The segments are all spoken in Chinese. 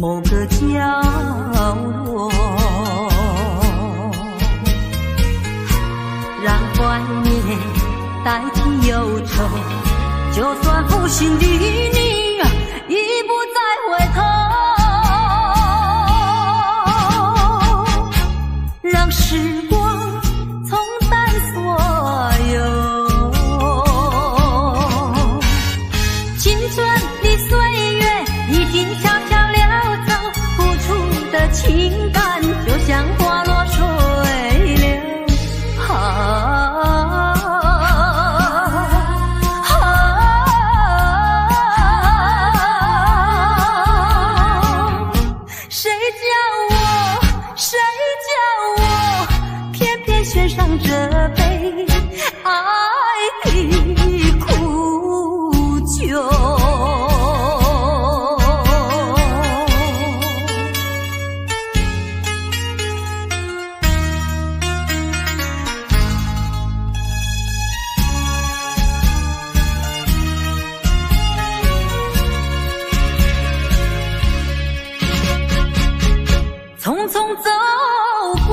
某个角落，让怀念代替忧愁。就算负心的你已不再回头，让时光冲淡所有。青春的岁月已经悄悄溜走，付出的情感就像花落水流。献上这杯爱的苦酒。匆匆走过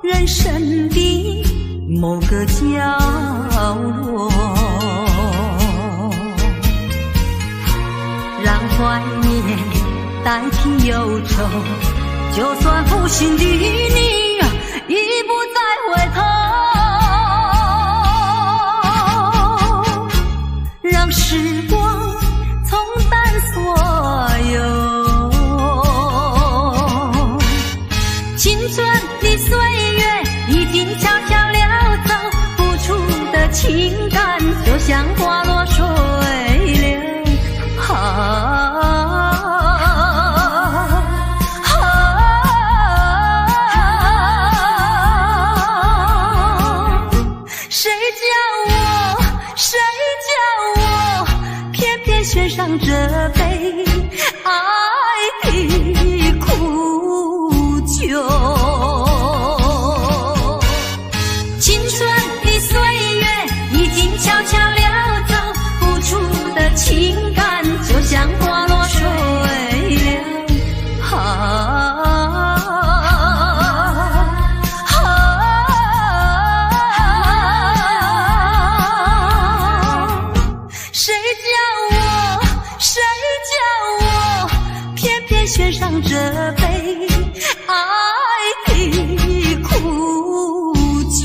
人生的某个角落，让怀念代替忧愁。就算负心的你已不再回头，让时光冲淡所有。青春的岁月已经悄悄溜走，付出的情感就像花落水流。谁叫我偏偏献上这杯爱的苦酒。青春的岁月已经悄悄溜走，付出的情感就像花落水流。谁叫我偏偏献上这杯爱的苦酒。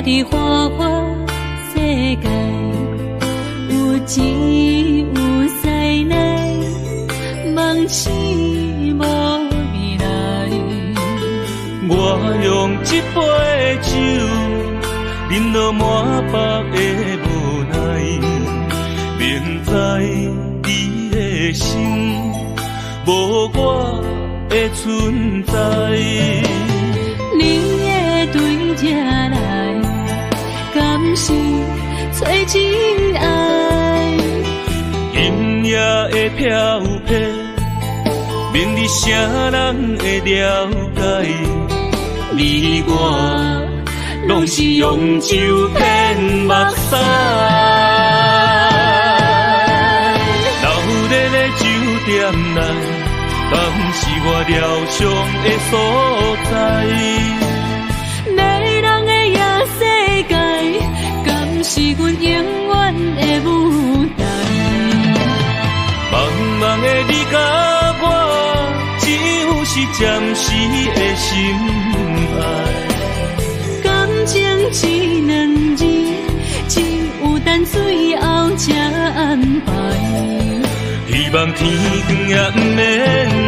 的花花世界，有钱有才能，梦醒无未来。我用一杯酒，饮落满腹的无奈，明知你的心无我的存在。你的对这来，敢是找真爱？今夜的飘泊，明日谁人会了解？你我拢是用酒骗目屎，流热的酒店内，敢是我疗伤的所在？是阮永远的舞台，茫茫的你甲我，只有是暂时的心爱。感情只两字，只有等最后才安排。希望天光也不免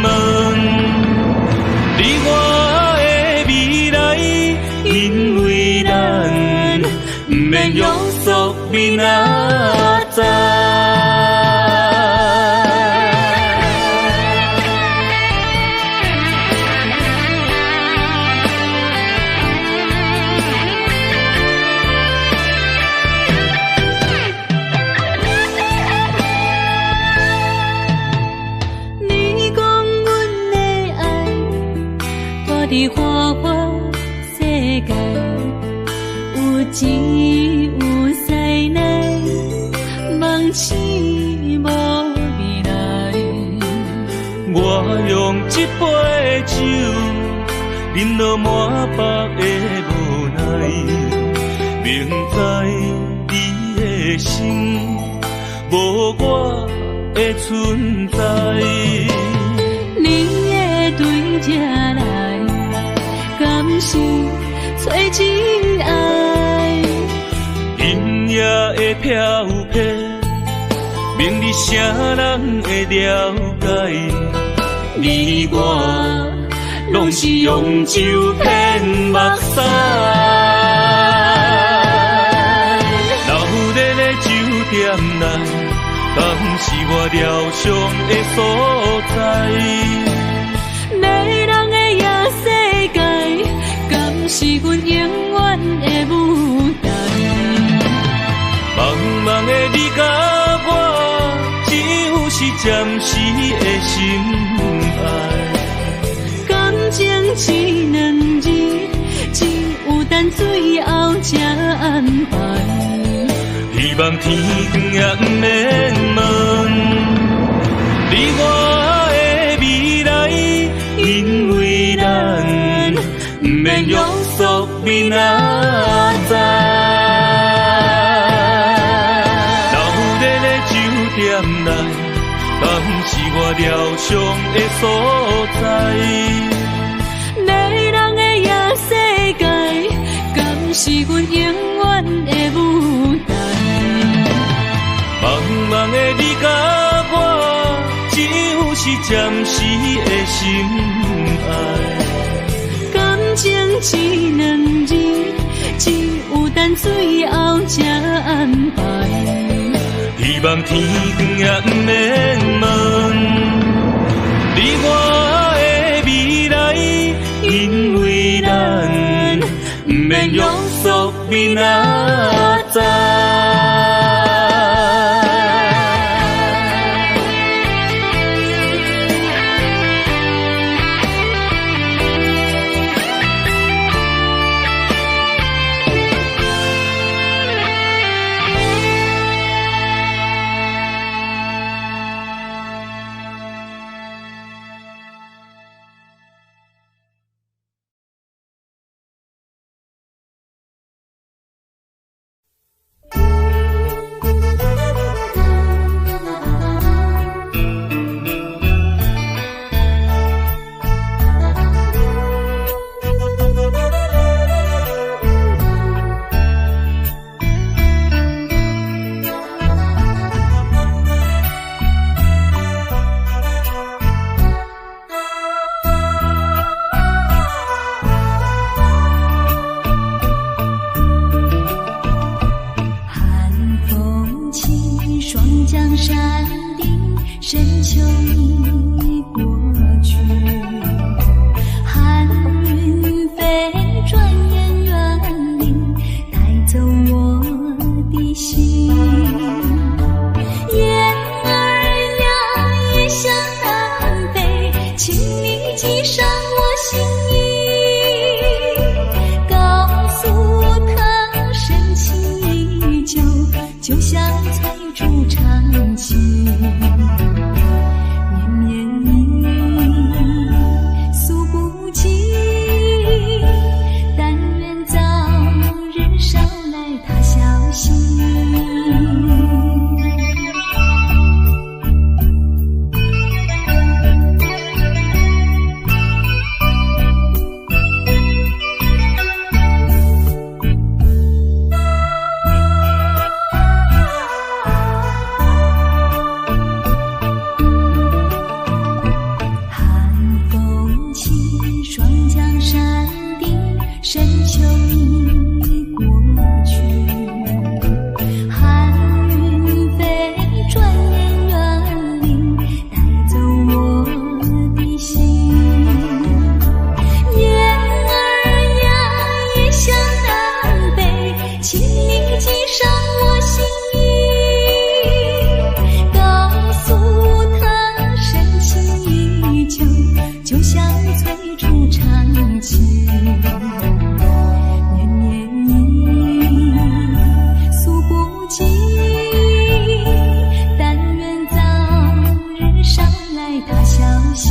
问，你我的未来，因为咱不免约束明仔载。伫花花世界，有钱有势来，梦醒无未来。我用一杯酒，饮落满腹的无奈，明知你的心无我的存在。你的对这来。敢是找真爱？音乐的飘飘，明日啥人会了解？你我拢是用酒骗目屎，留伫咧酒店内，敢是我疗伤的所在？是阮永远的舞台。茫茫的你甲我，只有是暂时的心爱。感情只两字，只有等最后才安排。希望天光也不免问，你我的未来，因为咱不免约束明仔载。留伫咧酒店内，敢是我疗伤的所在？迷人的夜世界，敢是阮永远的舞台？茫茫的你甲我，只有是暂时的心爱。感情只两字，只有等最后才安排。希望天光也不免问，你我的未来，因为咱不免约束明仔载。起双江山顶，深秋已过去。寒云飞，转眼远离，带走我的心。雁儿呀，一向南北，请你寄上我心意，告诉他深情依旧，就像催促长情。绵绵忆，诉不尽，但愿早日捎来他消息。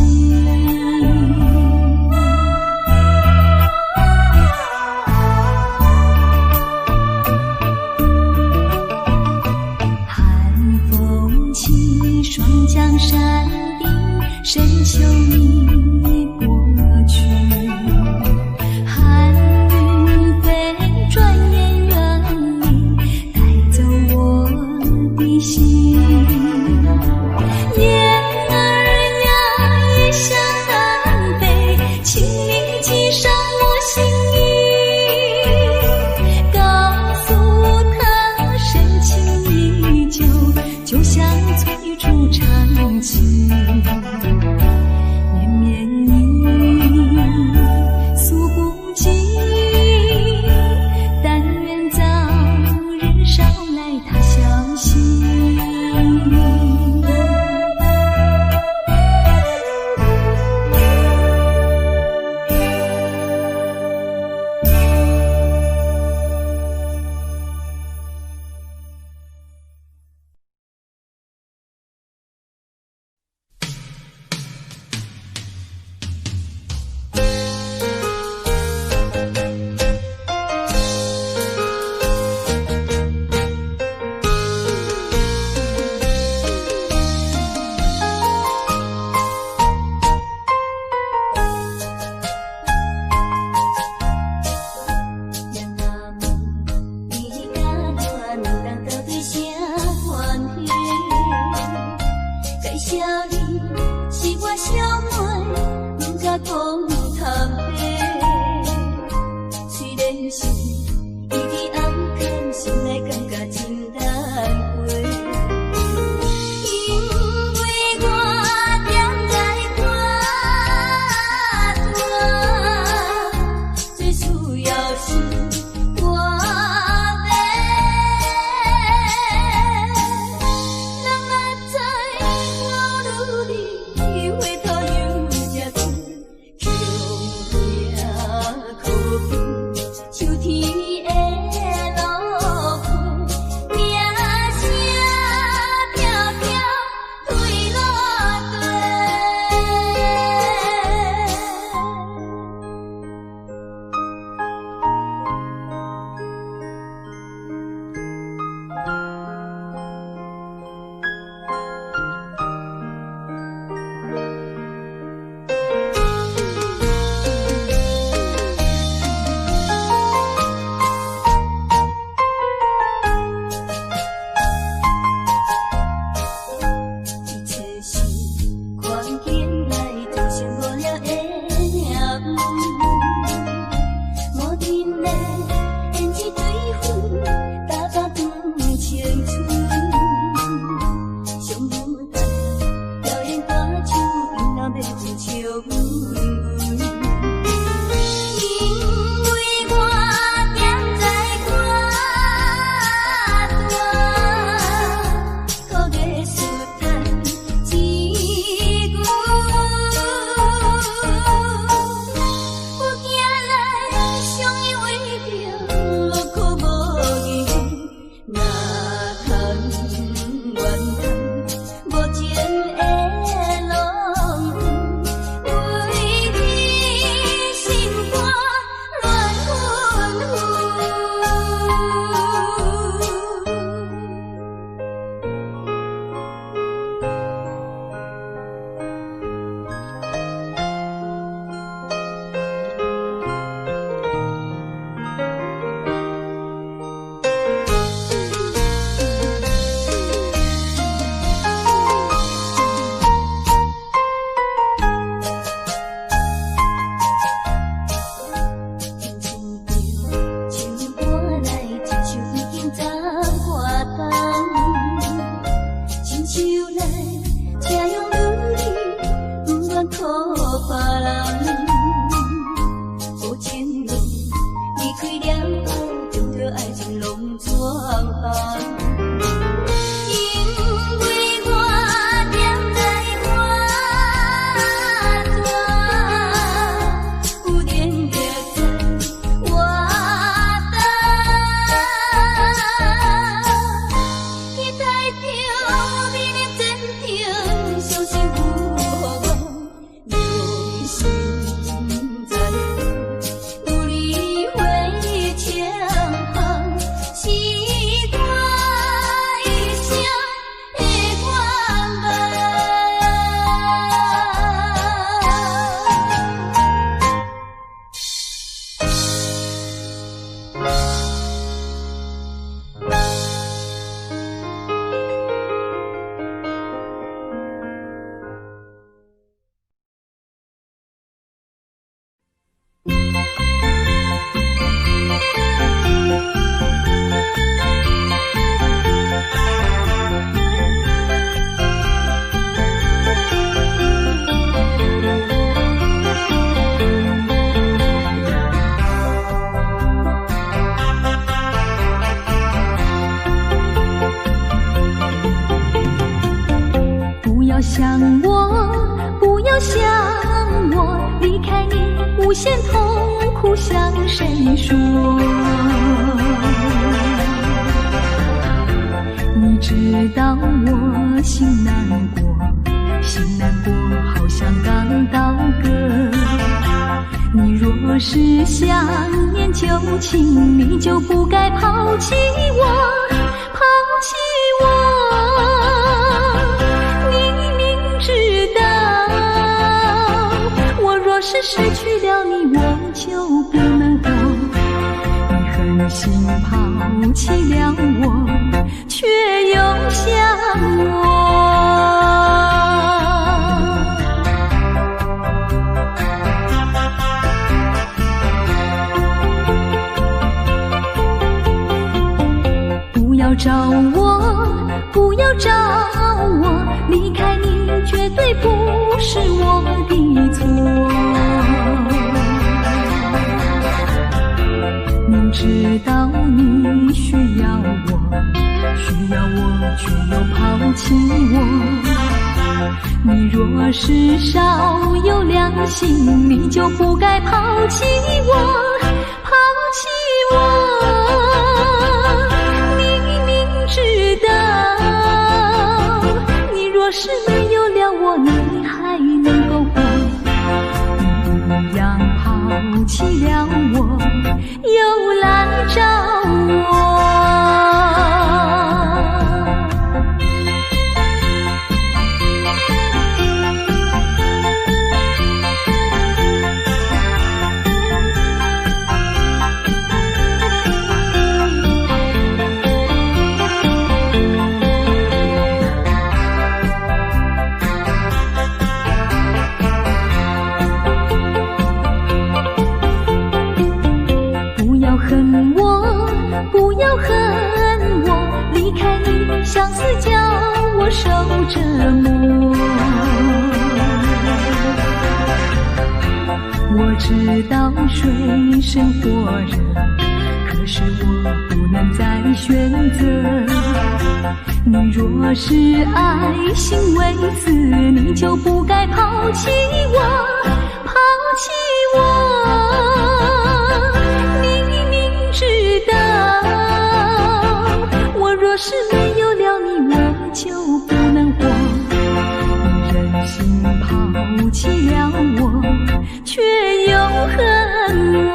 双江山顶，深秋已过去。寒云飞，转眼远离，带走我的心。雁儿呀，一向南飞，请你寄上我心意，告诉他深情依旧，就像催促长情。绵绵忆，诉不尽，但愿早日捎来他消息。限痛苦向谁说？你知道我心难过，心难过好像刚到歌。你若是想念旧情，你就不该抛弃我，抛弃我。你明知道我若是失去了你，我就不能活。你狠心抛弃了我，却又想我。不要找我，不要找我，离开你绝对不是我的错。明知道你需要我，却又抛弃我。你若是少有良心，你就不该抛弃我，抛弃我。知道你若是没有了我，你还能够活。你一样抛弃了我，又来找我。不要恨我，离开你，相思叫我受折磨。我知道水深火热，可是我不能再选择。你若是爱心为子，你就不该抛弃我，抛弃我。知道我若是没有了你，我就不能活。你忍心抛弃了我，却又恨我。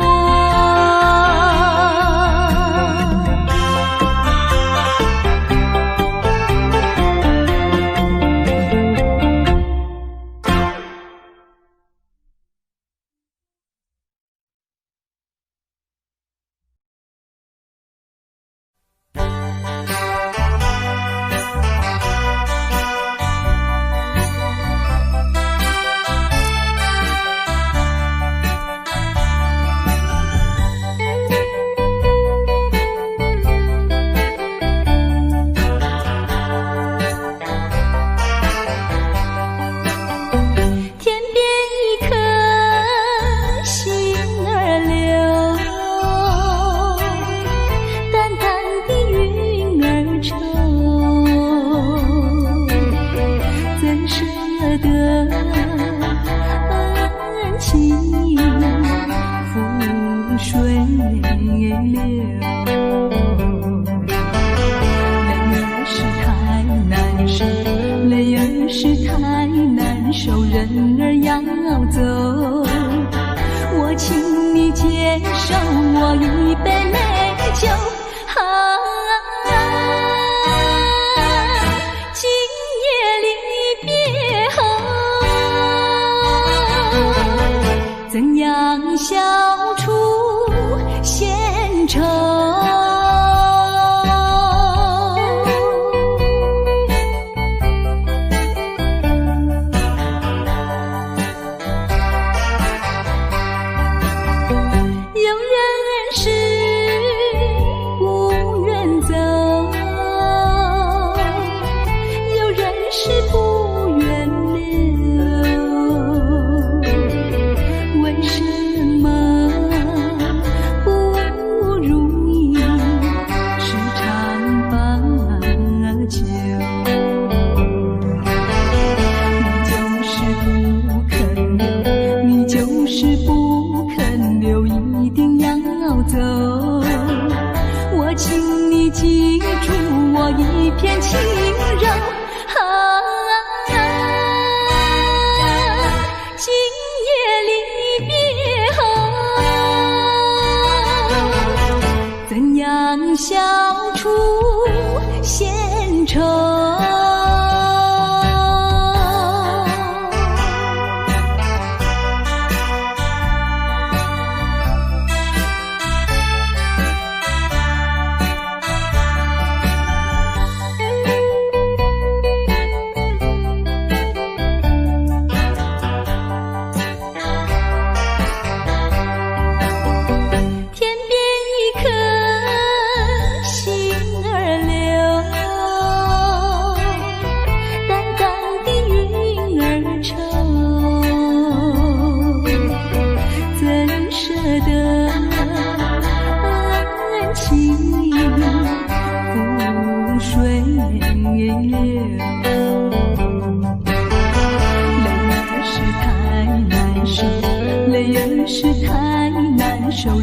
为什么记住我一片轻柔。今夜离别后，怎样消除闲愁？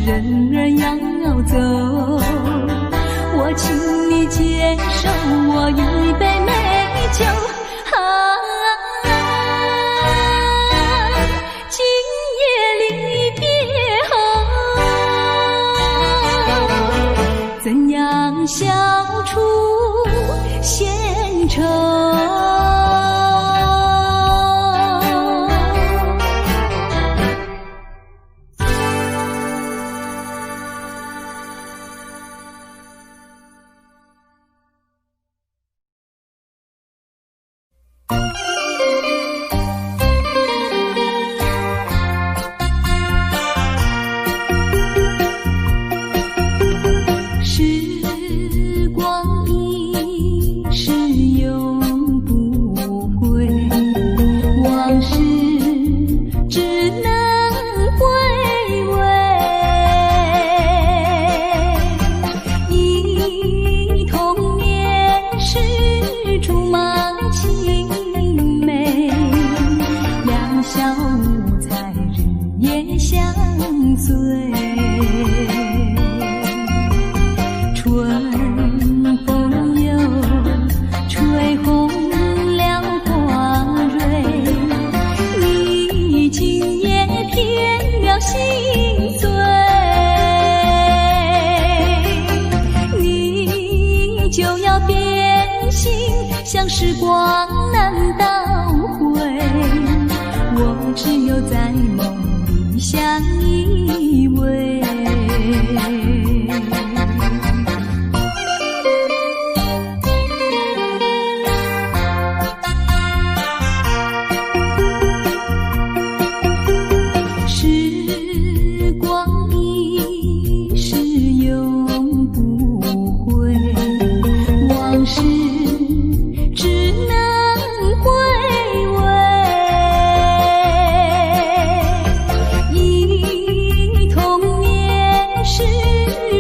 人儿要走，我请你接受我一杯美酒。今夜离别后，怎样消除闲愁？像时光难倒回，我只有在梦里相依偎。时光一逝永不回，往事只能回味，忆童年时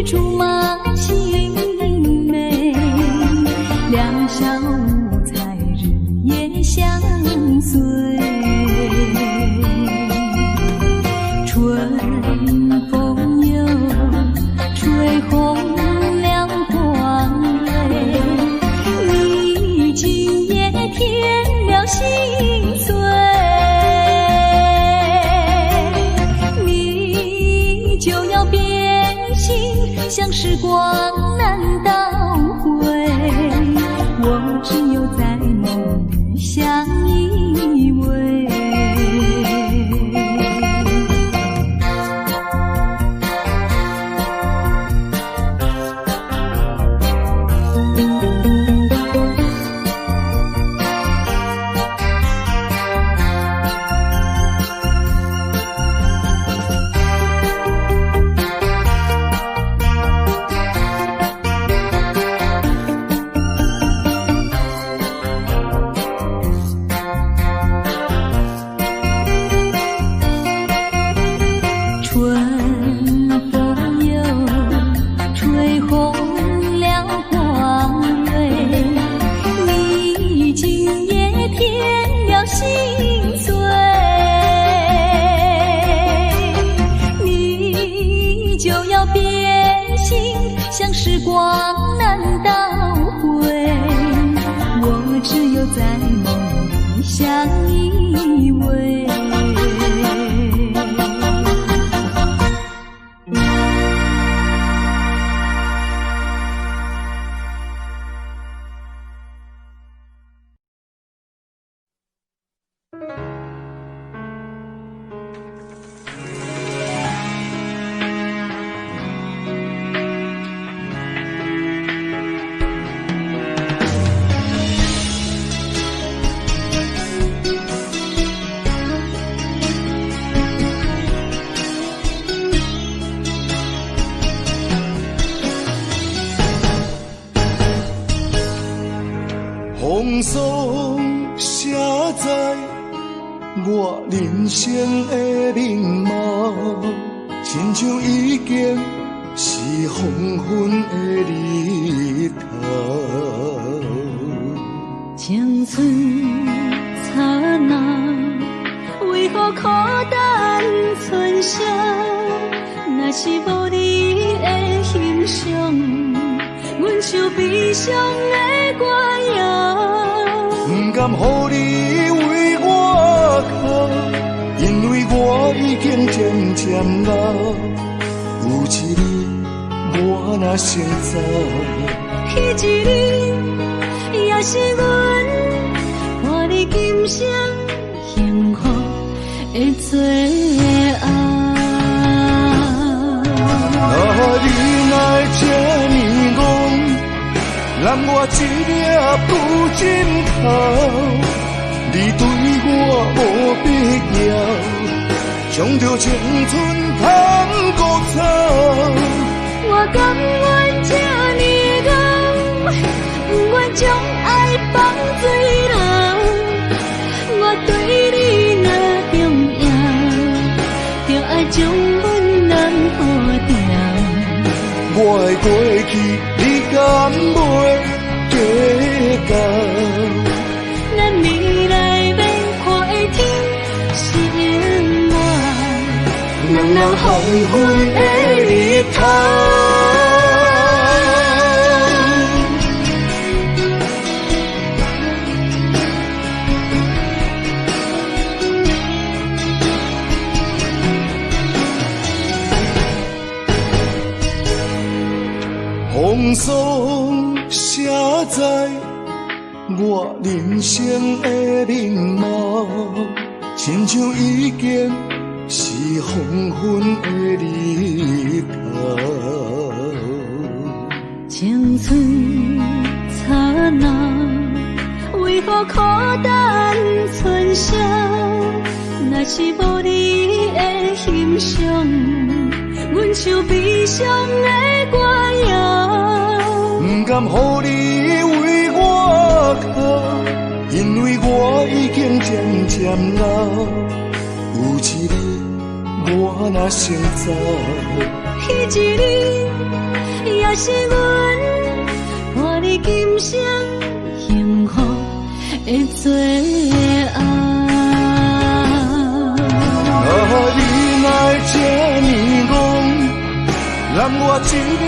竹马青梅，两小无猜日夜相随，春风又吹红了光蕊，你今夜添了心碎，你就要变心，像时光难倒回，我只有在梦里相依偎。春风又吹红了光蕊，你今夜添了心碎，你就要变心，像时光难倒回，我只有在梦里相依偎。风霜写在我人生的面貌，亲像已经是黄昏的日头。青春刹那，为何孤单存剩？若是无你的欣赏，阮就悲伤的歌谣。不甘予你为我哭，因为我已经渐渐老。有一日我若先走，彼一日也是阮伴你今生幸福的最后。啊，你来这呢戆，揽我一粒不枕头。你对我无必要，将着青春通孤草。我甘愿这呢戆，不愿将爱放水流。我对你若重要，就爱将阮人护掉。我的过去，你敢袂计较？咱未来免看的天是我，人人黄昏的日头。风霜写在我人生的面貌，亲像已经是黄昏的日头。青春刹那，为何孤单存剩？若是无你的欣赏，阮就悲伤的歌谣。不甘予你为我哭，因为我已经渐渐老。有一日我若先走，彼一日也是阮伴你今生幸福的最后。啊，你来这呢戆，揽我一粒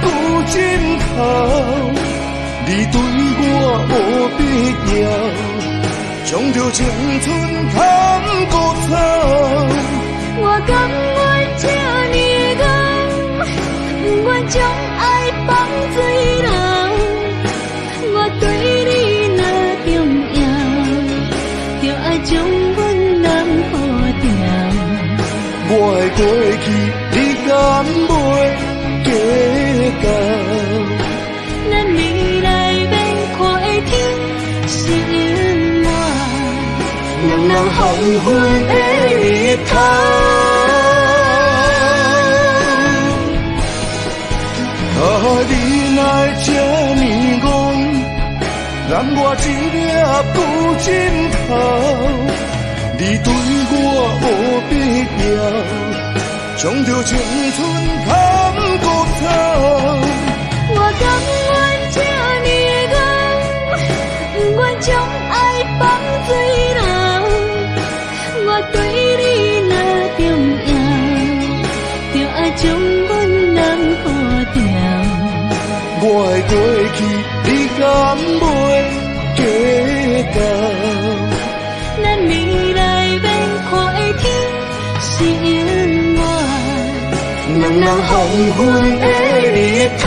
不枕头。你对我无必要，将着青春通孤草。我甘愿这呢戆，不愿将爱放水流。我对你若重要，就爱将阮人护掉。我的过去，你敢袂计较？咱未来免看的天是我，人人黄昏的日头。啊，你来这呢戆，揽我一粒不枕头。你对我无必要，将着青春通孤草。我甘愿这呢戆，不愿将爱放水流。我对你若重要，就爱将阮人护掉。去，你敢袂记得？咱未来免看的天是永远，人人黄昏的日头。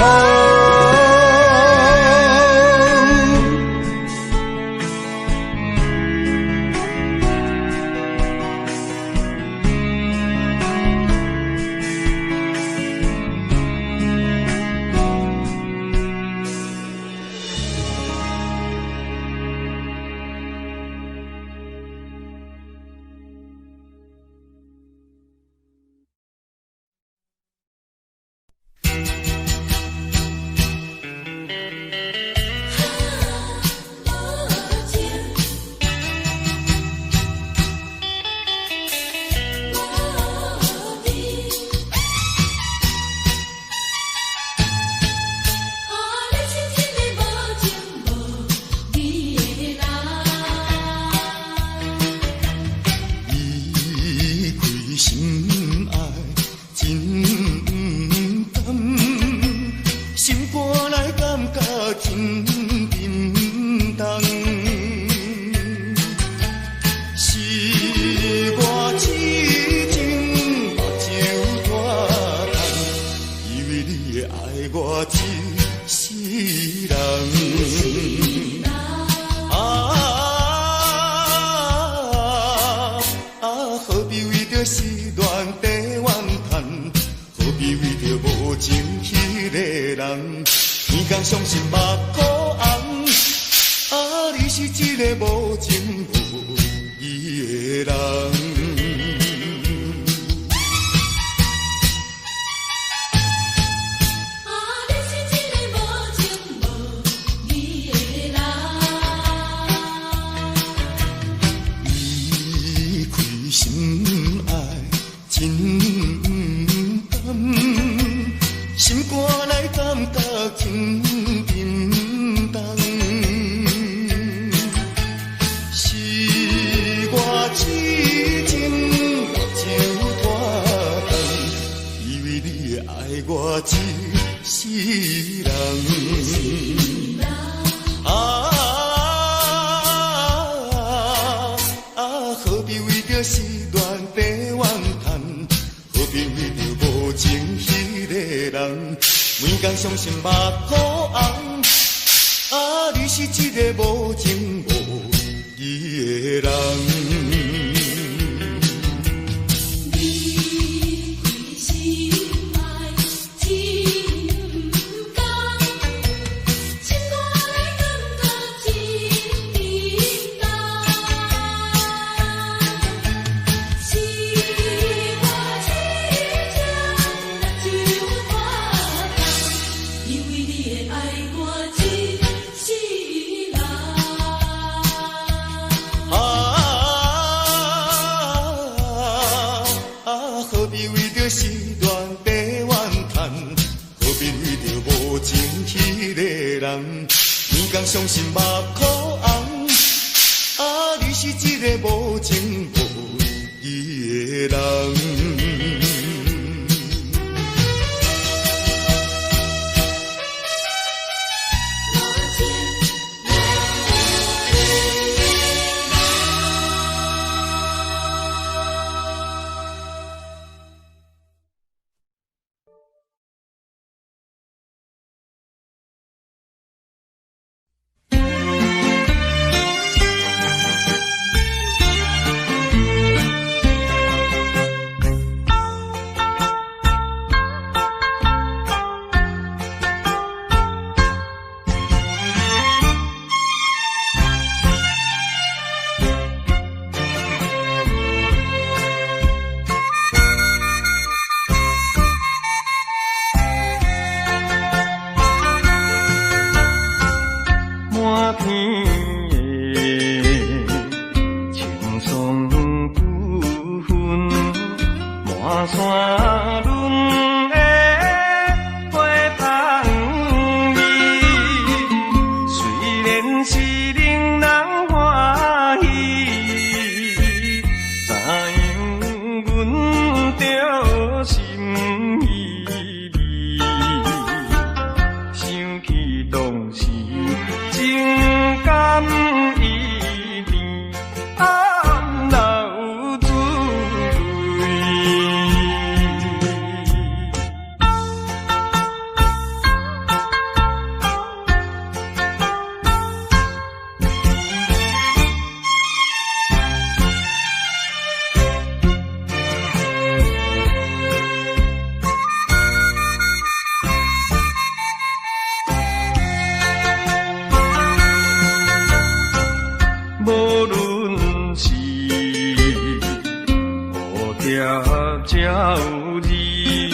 有你，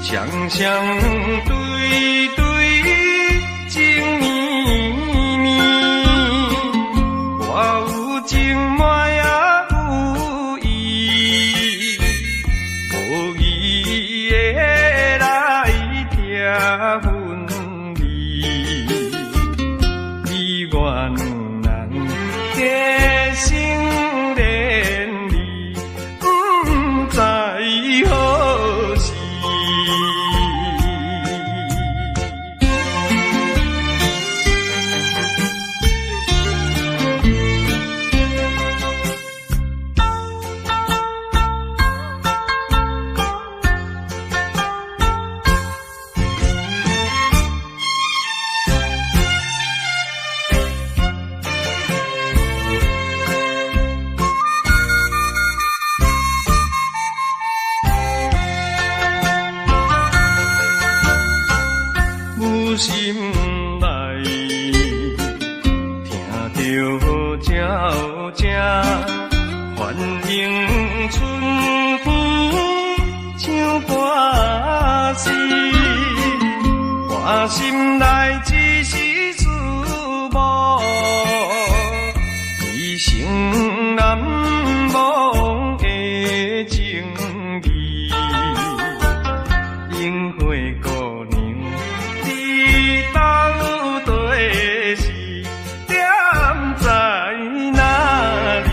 双双对对情绵绵，我有情满也有意，无意的来听分离，你我两人结成连理，不知何时。心内听着鸟声，反映春风像歌词，我心内只是思慕，一生难忘的情义，樱花姑娘。到底是点在哪里？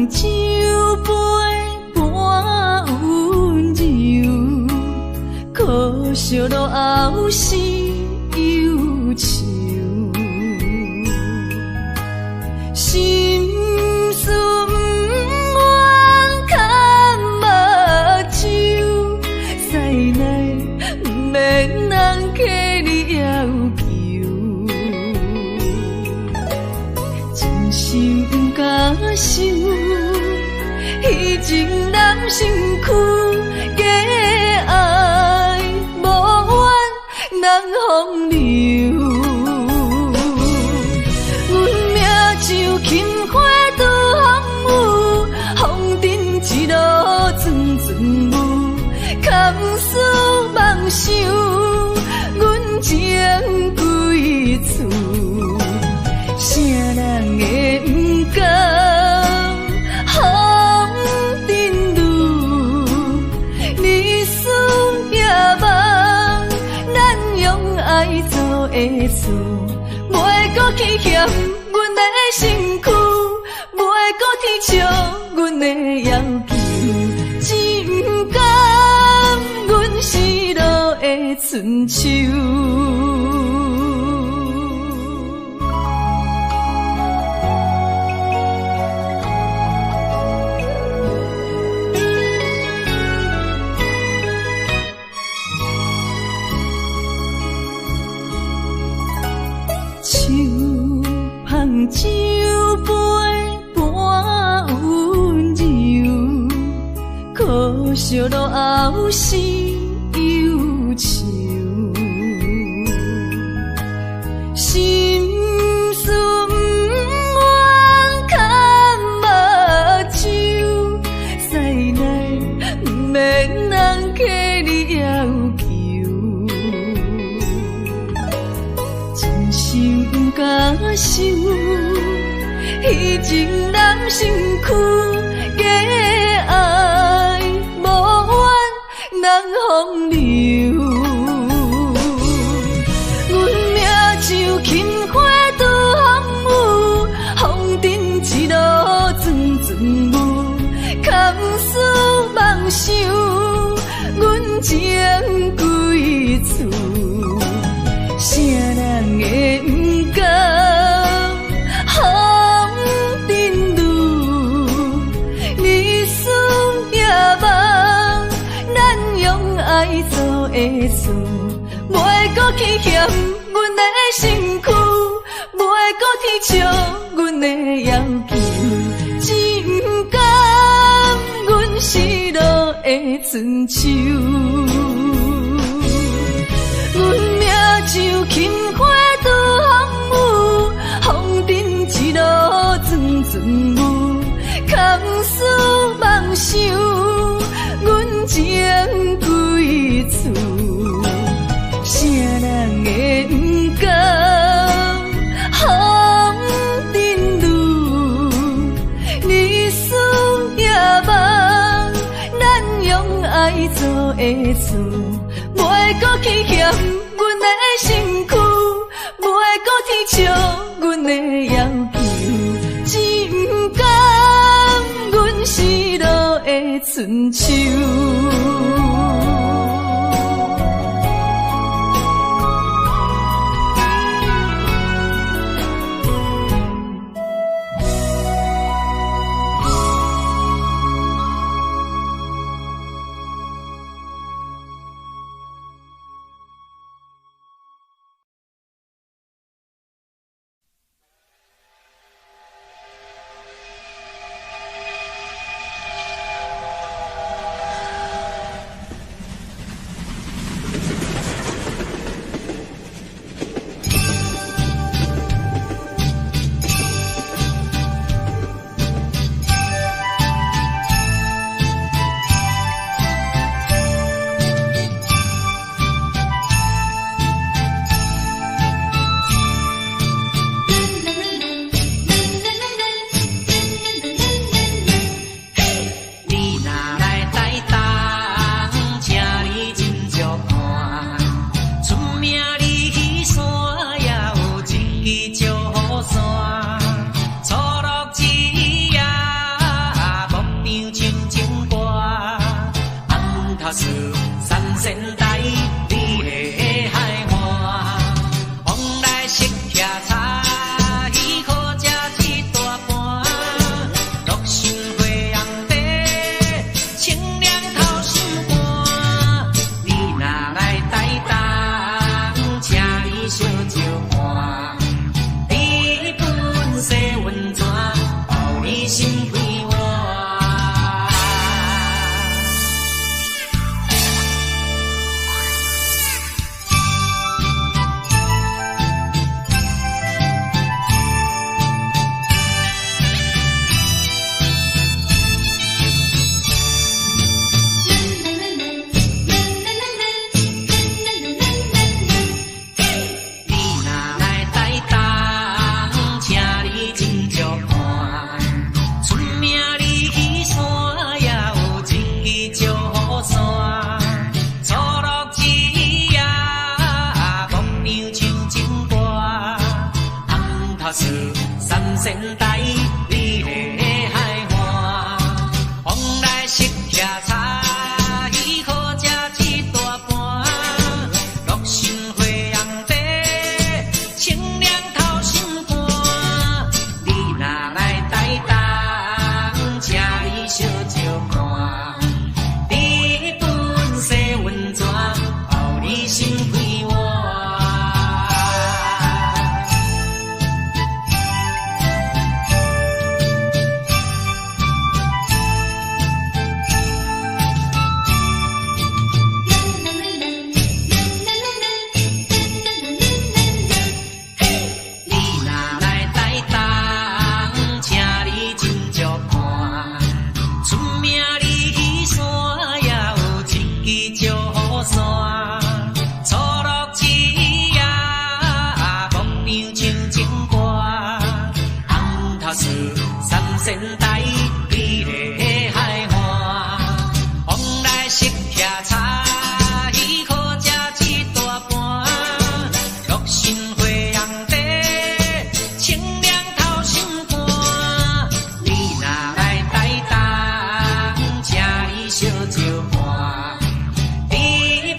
酒杯半温柔，可惜落后是忧愁。心事不愿牵目睭，再来不免人客你要求，真心不敢想。彼情难身躯，假爱无缘难风流。阮命像轻花拄风雨，风尘一路阵阵雾，堪思梦想，阮情归厝，啥人会不甘？的厝，袂搁去嫌阮的身躯，袂搁去笑阮的要求，只不甘阮失落的春秋。酒杯半温柔，可惜落后是忧愁。心事不愿牵目睭，再来不免人客你要求。心甲想，彼情人身躯假爱无怨人风流。阮命像轻花拄风雨，风尘一路转转舞，空思梦想，阮情归厝。啥人会不甘风尘路？日思夜梦，咱用爱做的事，袂搁去嫌阮的身躯，袂搁去笑阮的要求，真甘阮失落的春秋。阮命像轻花拄风雨，风尘一路转转舞，空思梦想，阮情归厝。啥人会不甘风尘路？日思夜梦，咱用爱做的事，袂搁去嫌阮的身躯，袂搁去笑阮的要求，真甘阮失落的春秋。前台你的海岸，往来色徛茶，鱼可食一大盘，六神花红茶，清凉透心肝。你若来台东，请伊烧酒盘，日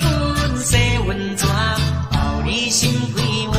本洗温泉，包你心开换。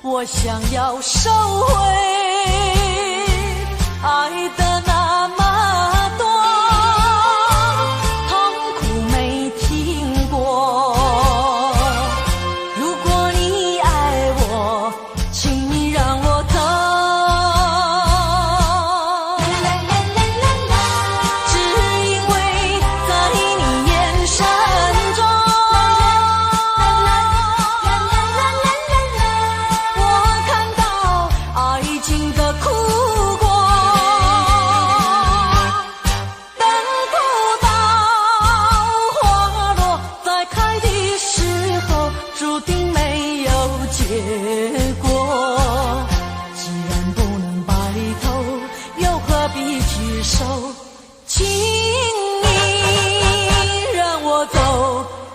我想要收回爱的那么多，痛苦没听过。如果你爱我，请你让我走。只因为在你眼神中，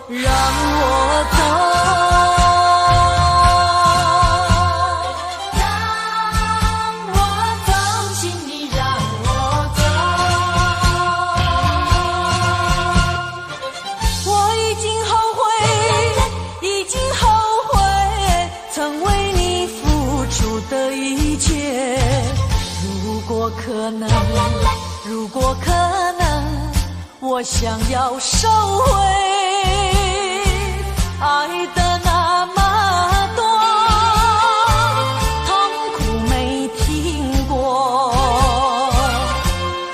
让我走，让我走，请你让我走。我已经后悔，已经后悔，曾为你付出的一切。如果可能，如果可能，我想要收回爱的那么多，痛苦没听过。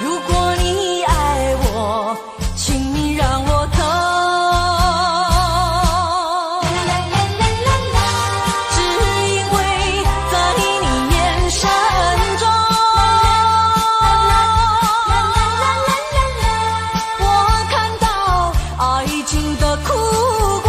如果你爱我，请你让我走。只因为在你眼神中，我看到爱情的苦果。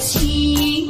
凄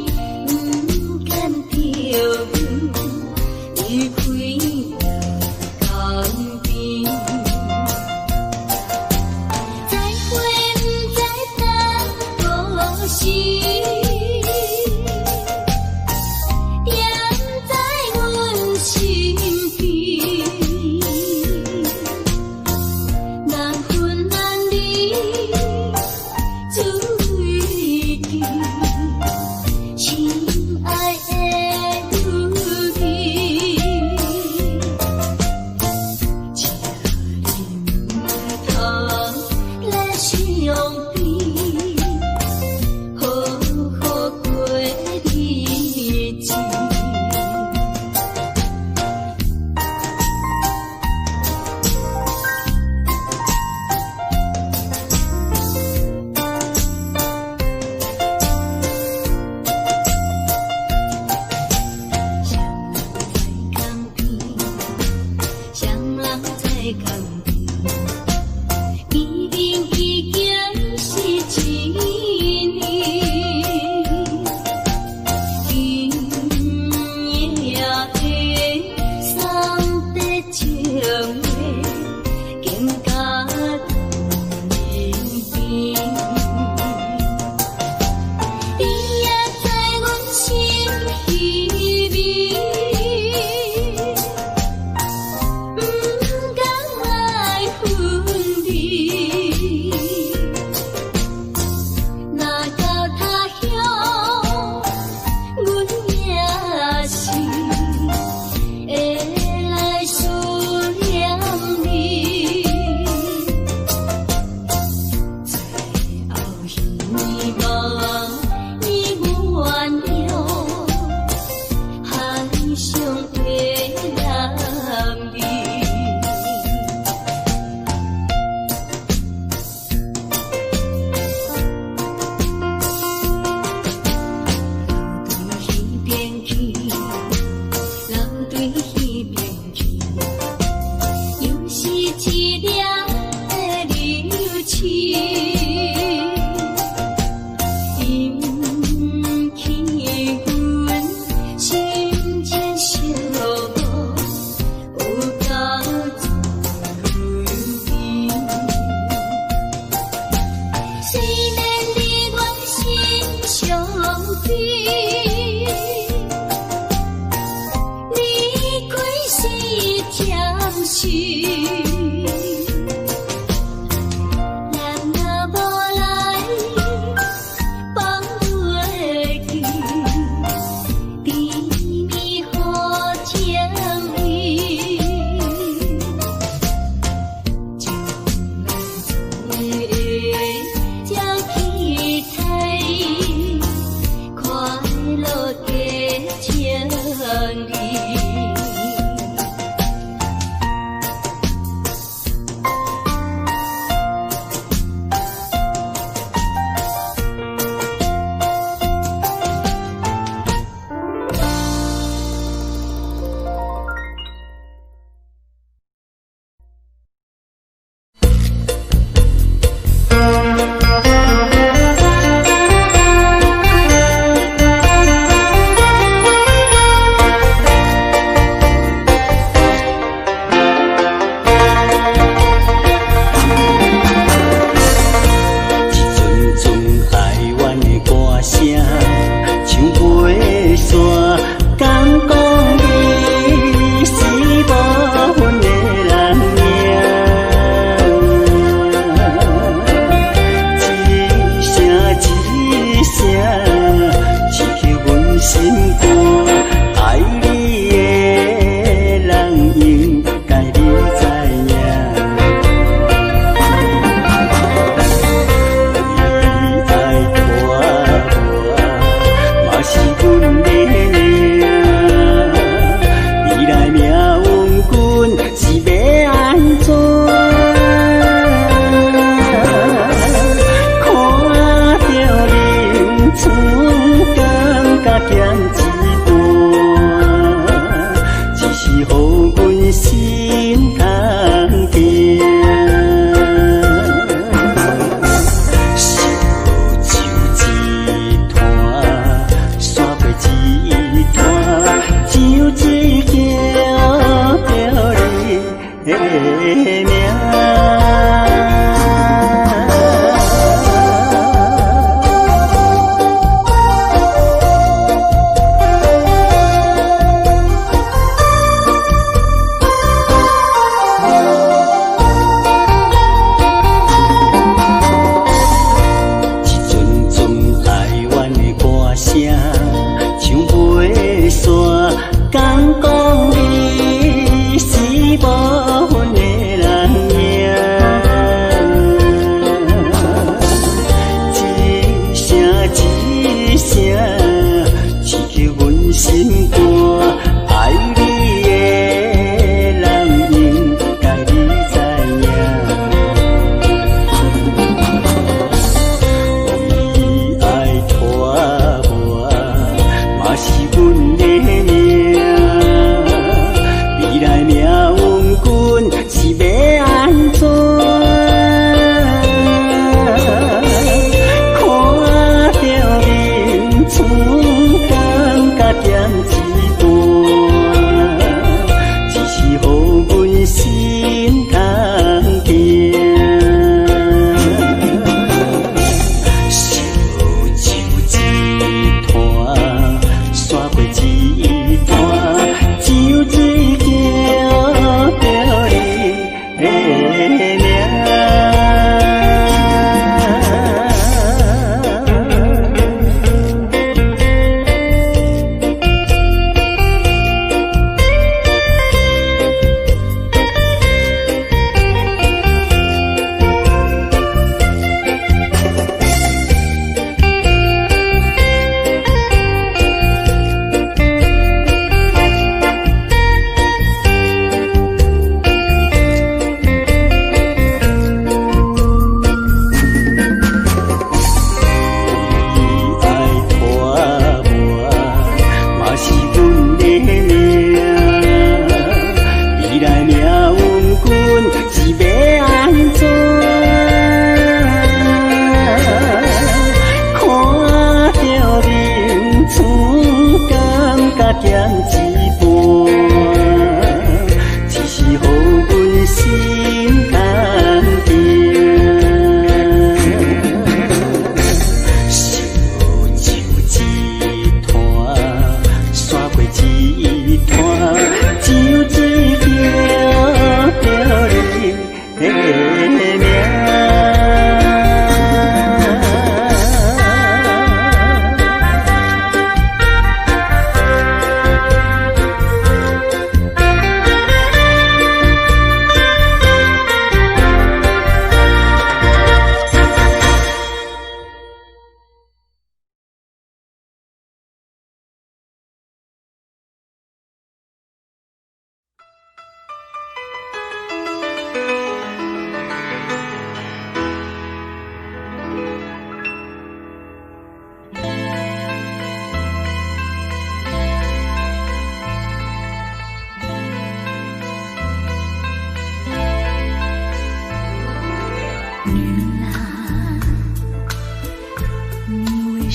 凉的流星，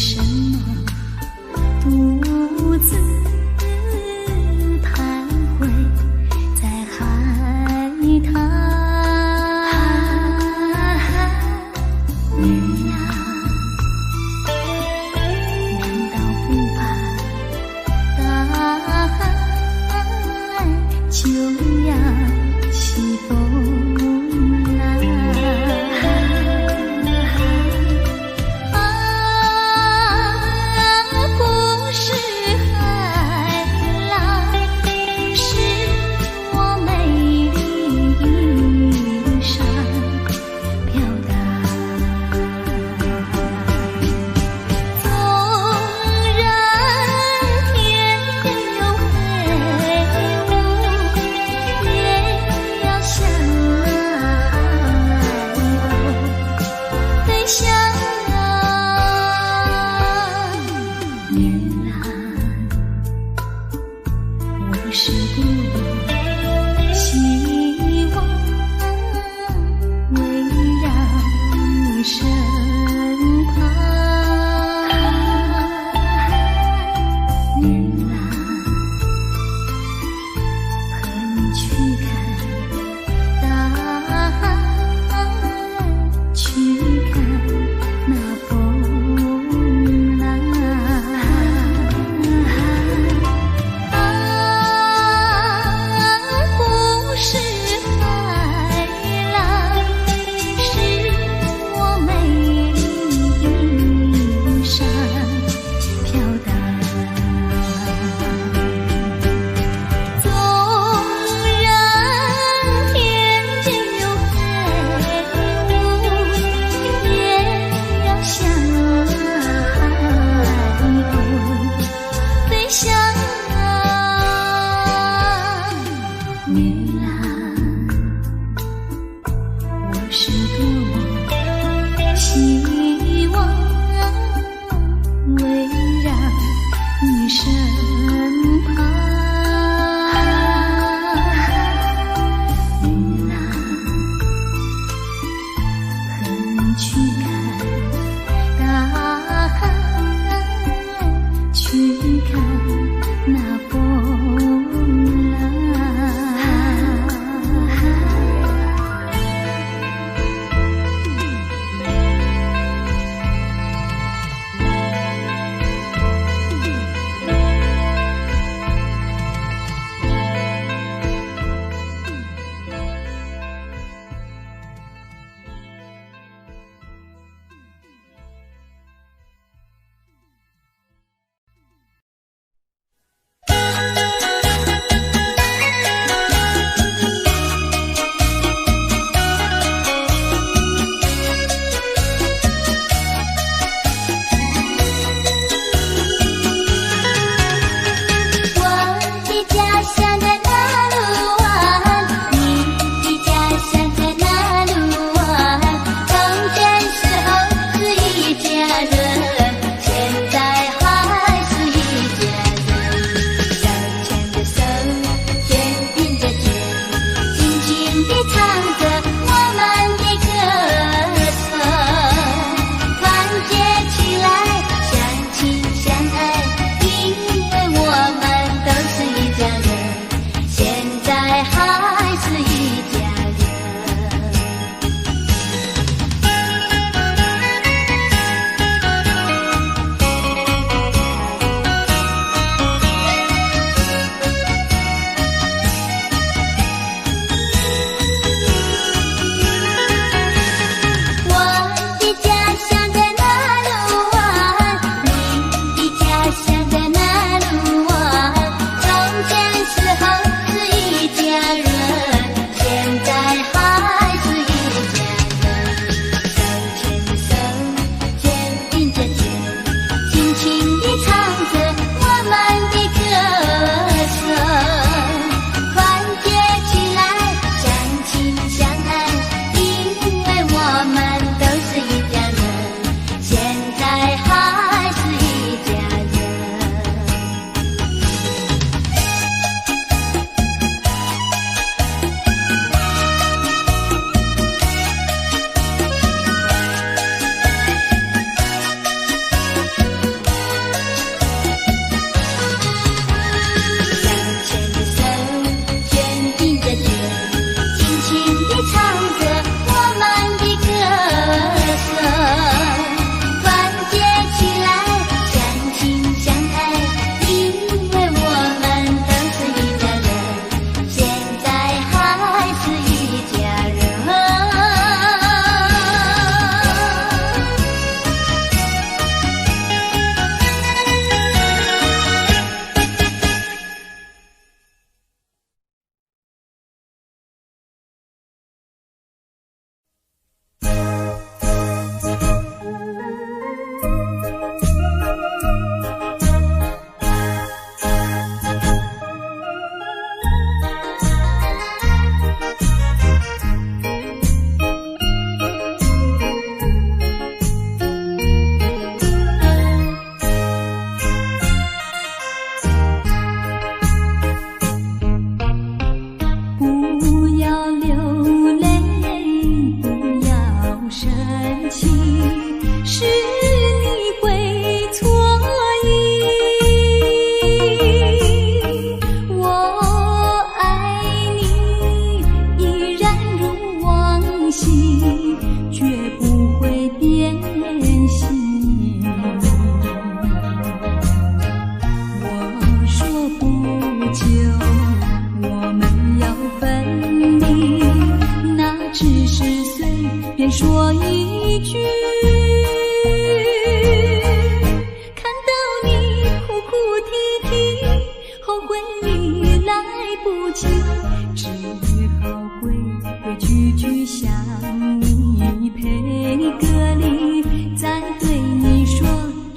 什么独自徘徊在海滩？你呀，难道不怕大海就要起风来？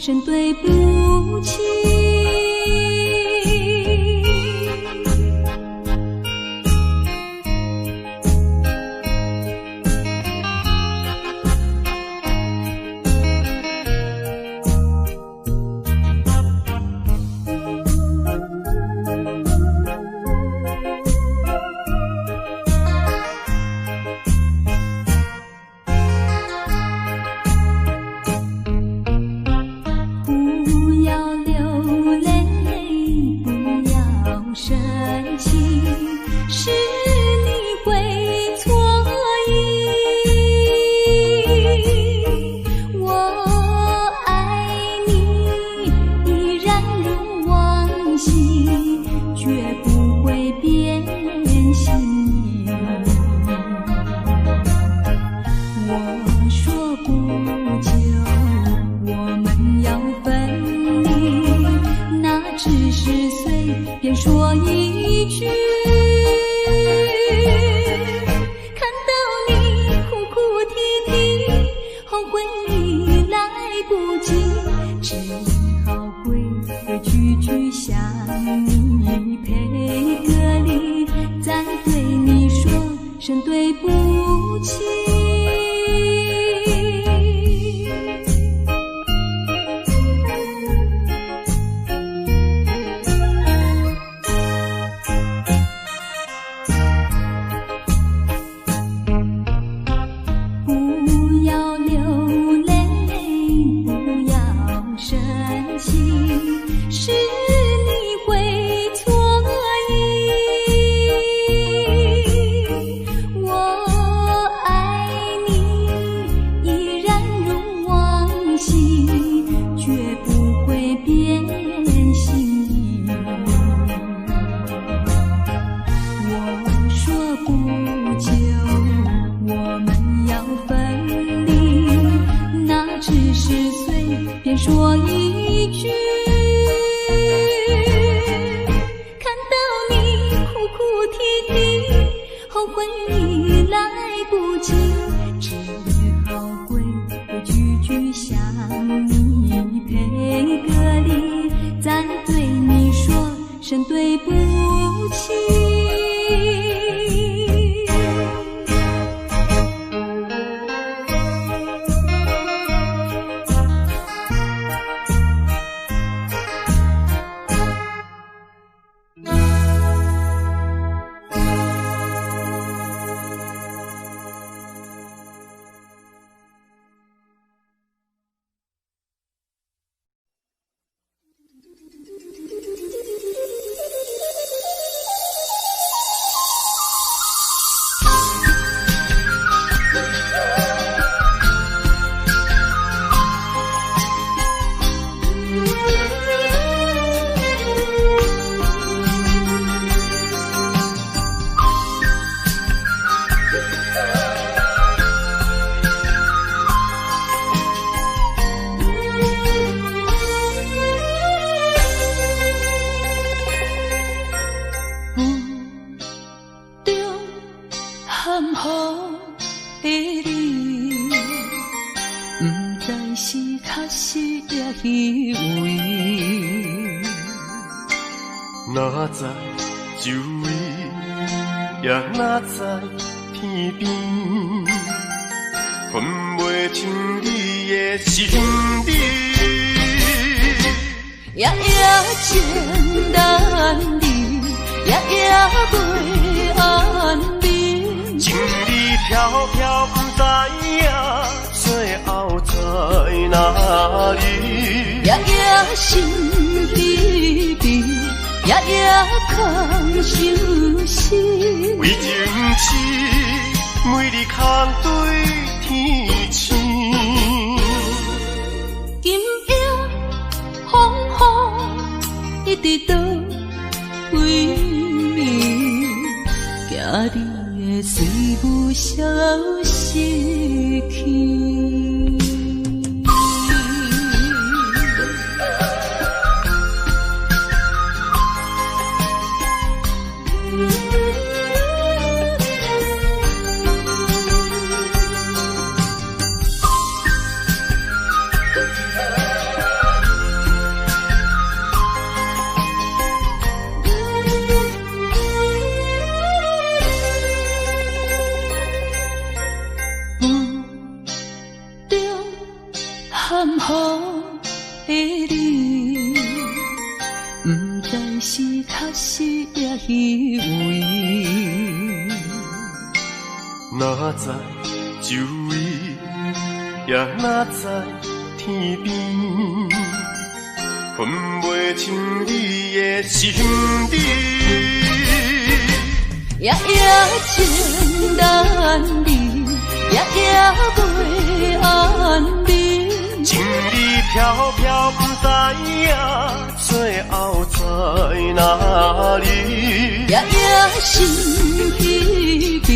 声对不起。哪知周围，也哪知天边，分袂清你的心理。夜夜情难离，夜夜袂安眠。情理飘飘，不知影最后在哪里。夜夜心稀微，夜夜空相思。为情痴，每日空对天星。今夜风雨一直倒为眠，惊你的水母消失去。虚伪。哪知周围，也哪知天边，分袂清你的心理。夜夜情难离，夜夜袂安眠。情理飘飘，不知影最后在哪里。夜夜心稀微，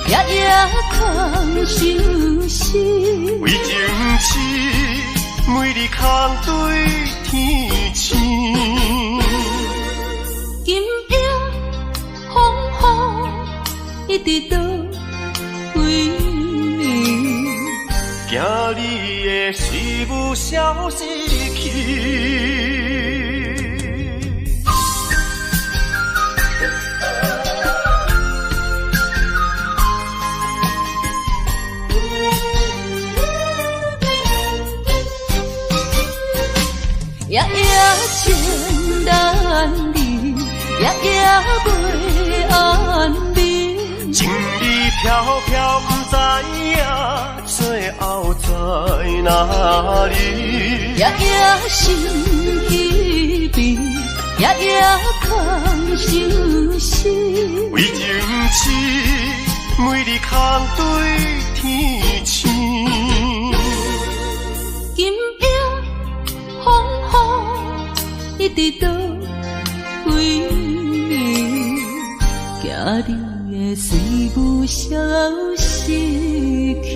夜夜空相思。为情痴，每日空对天星。今夜风雨一直倒为你，惊你的随无消息去。夜夜情难离，夜夜袂安眠。情理飘飘，不知影最后在哪里。夜夜心稀微，夜夜空相思。为情痴，每日空对天星。今夜风雨一直倒为你，惊你的随无消息去。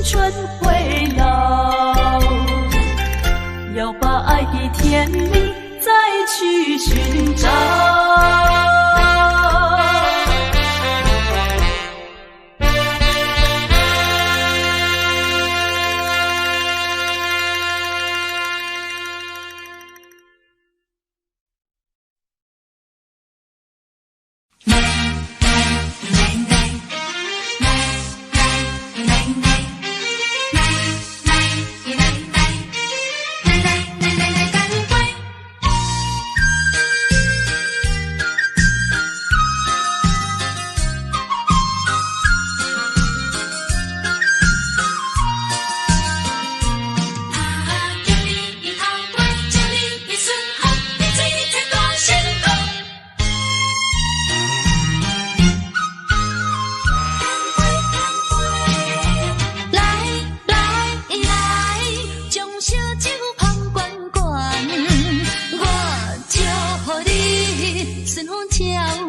春回老。愿你再去寻找。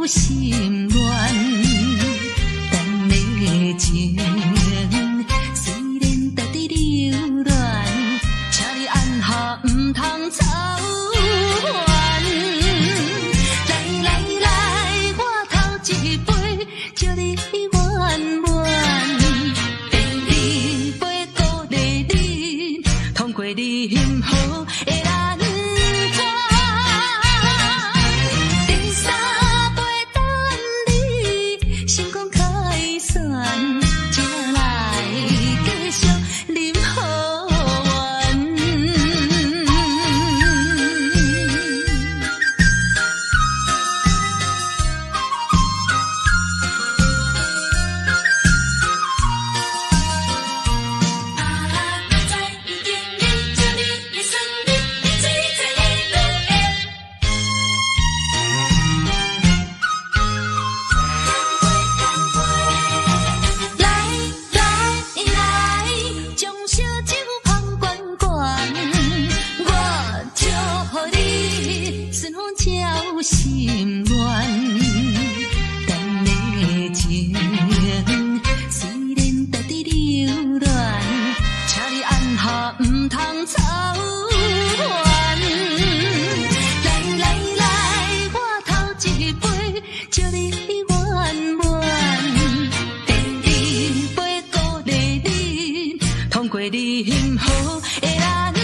心乱，等你情虽然在伫流乱，请你按下唔通操烦。来来来，我头一杯，祝你圆满。第二杯鼓励你，通过你幸福的难关。心乱，等你情虽然在伫流乱，请你按下唔通操烦。来来来，我头一杯，祝你圆满。第二杯鼓励你，通过你幸福的难关。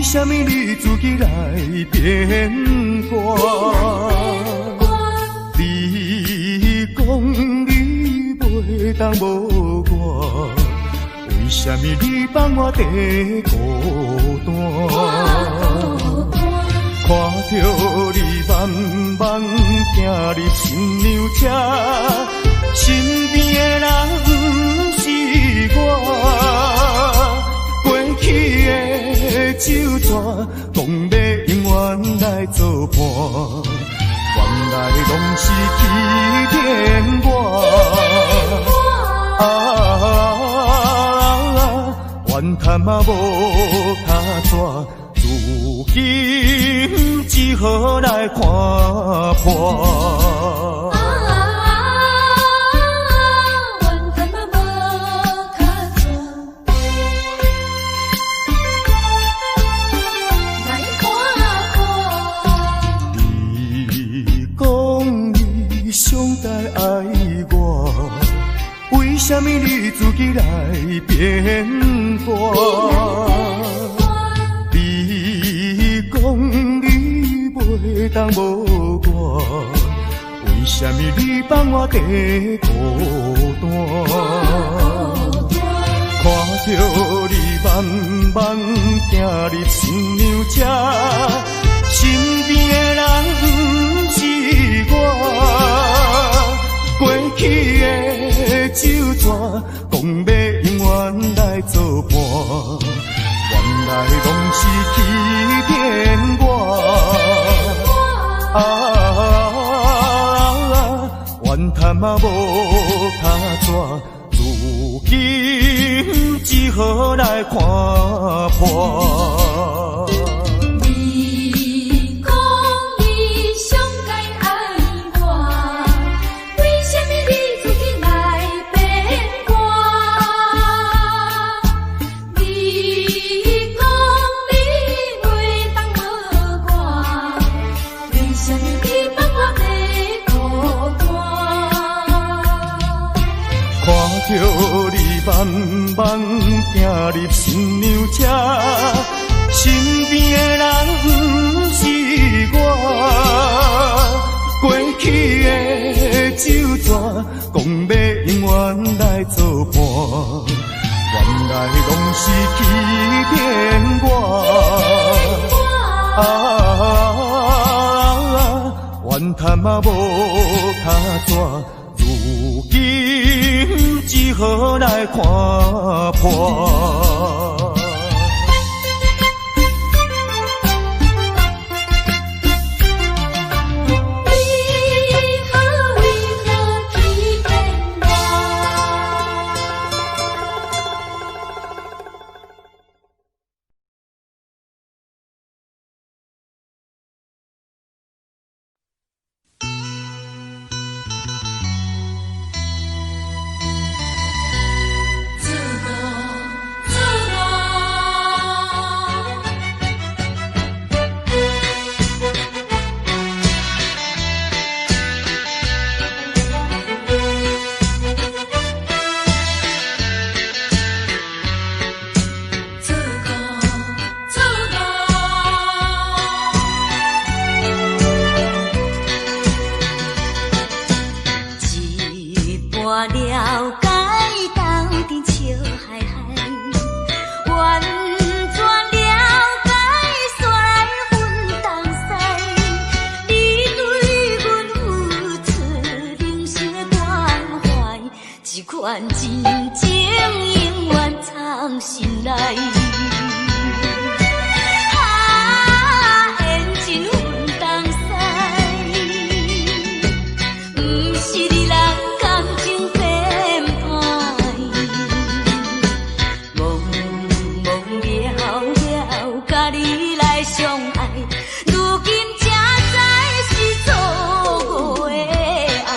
什么你自己来变卦？你讲你袂当无我，为什么你放我伫孤单？看着你目茫行入新娘车，身边的人不是我，过去的酒桌，讲要永远来作伴，原来拢是欺骗我。怨叹嘛无卡纸，如今只好来看破。怨叹嘛无卡纸，来看破。你讲你上该爱我，为什么你自己来变卦？你讲你袂当无我，为什么你放我在孤单？看着你慢慢行入新娘车，身边的人不是我，过去的酒桌，讲要永远来作伴，原来拢是欺骗我。怨叹嘛无卡纸，如今只好来看破。你讲你上该爱我，为什么你自己来变卦？你讲你袂当无我，为什么你放我在孤单？看着你慢慢行入新娘车，身边的人不是我，过去的酒桌，讲要永远来作伴，原来拢是欺骗我。怨叹嘛无卡纸，如今只好来看破。款真情永远藏心内。缘真分东西，不是你人感情变歹，懵懵了了，甲你来相爱，如今才知是错误的爱。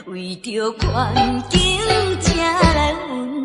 为着环境才来分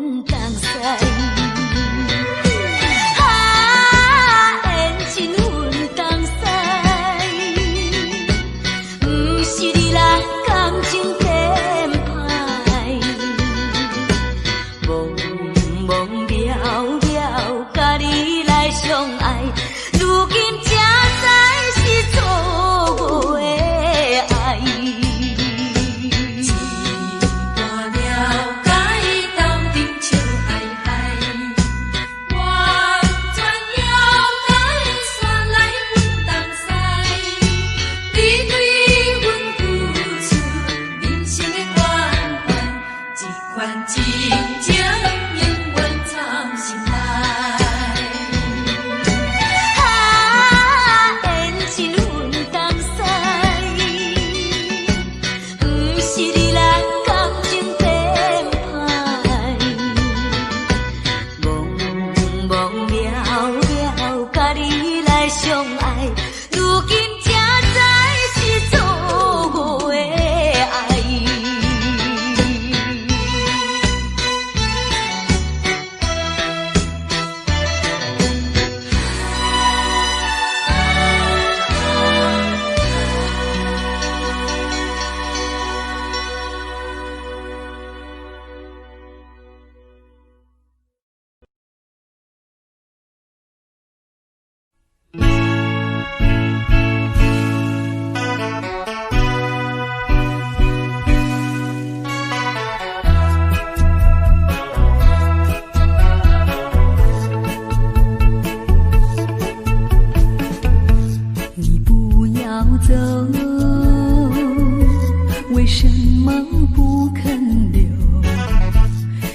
为什么不肯留？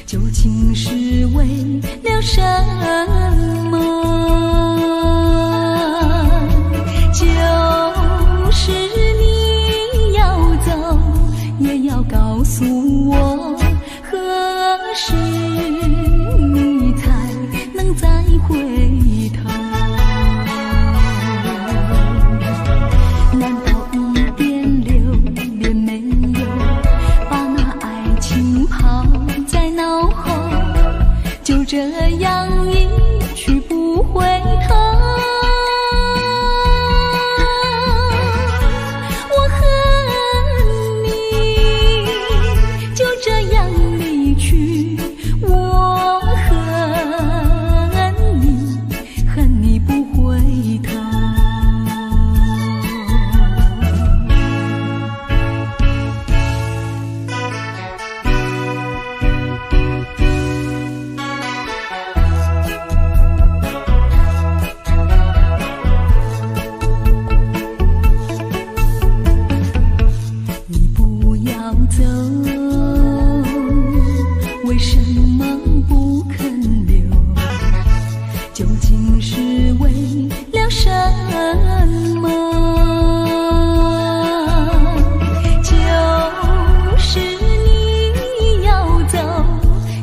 究竟是为了什么？就是你要走，也要告诉我，何时你才能再回头？难道一点留恋没有，把那爱情抛在脑后，就这样一去不回头？我恨你，就这样离去，我恨你，恨你不回头。你不要走，为什么不肯留？究竟是为了什么？就是你要走，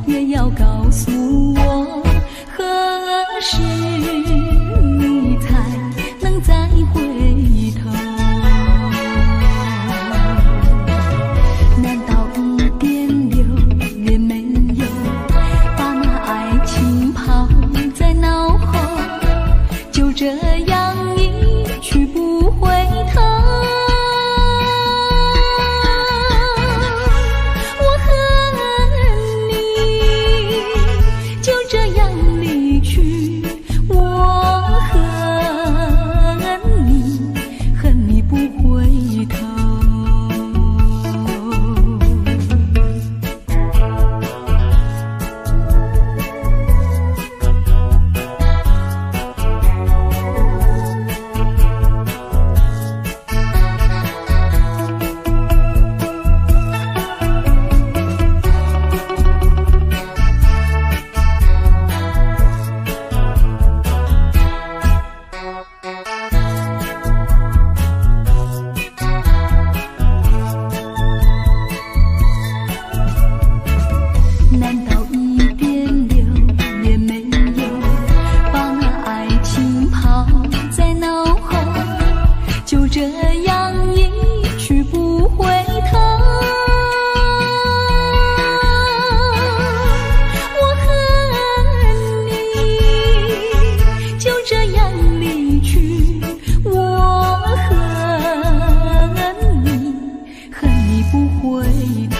也要告诉我，何时你才能再回头？难道一点留恋没有，把那爱情抛在脑后，就这样一去不回头？我恨你，就这样离去，我恨你，恨你不回头。难道一点留恋没有，把那爱情抛在脑后，就这样一去不回头？我恨你，就这样离去，我恨你，恨你不回头。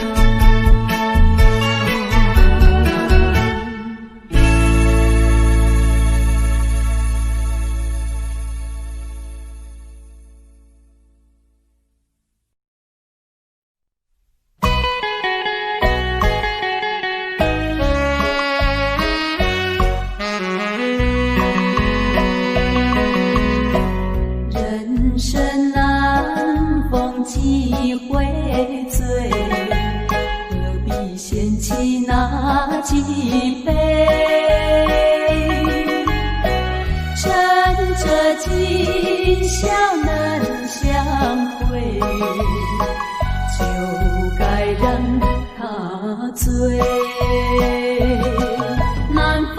人生难逢几回醉，何必嫌弃那几杯？趁着今宵难相会，就该让他醉。南风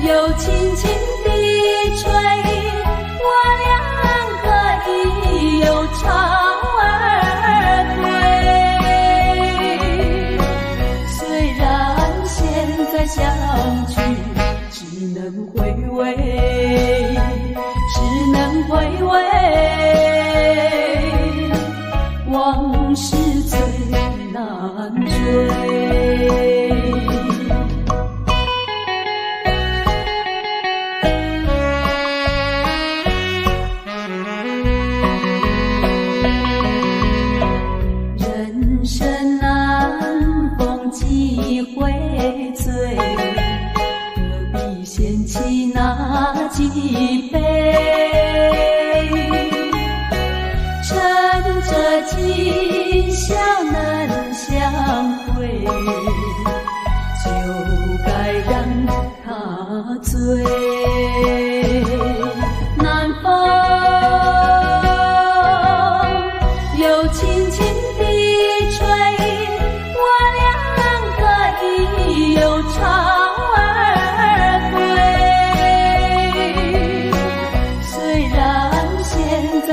又轻轻地吹，我俩可以有巢而归。虽然现在相聚只能回味，只能回味，往事最难追。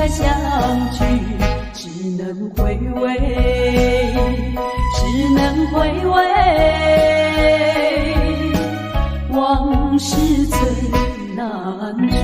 再相聚，只能回味，只能回味，往事最难追。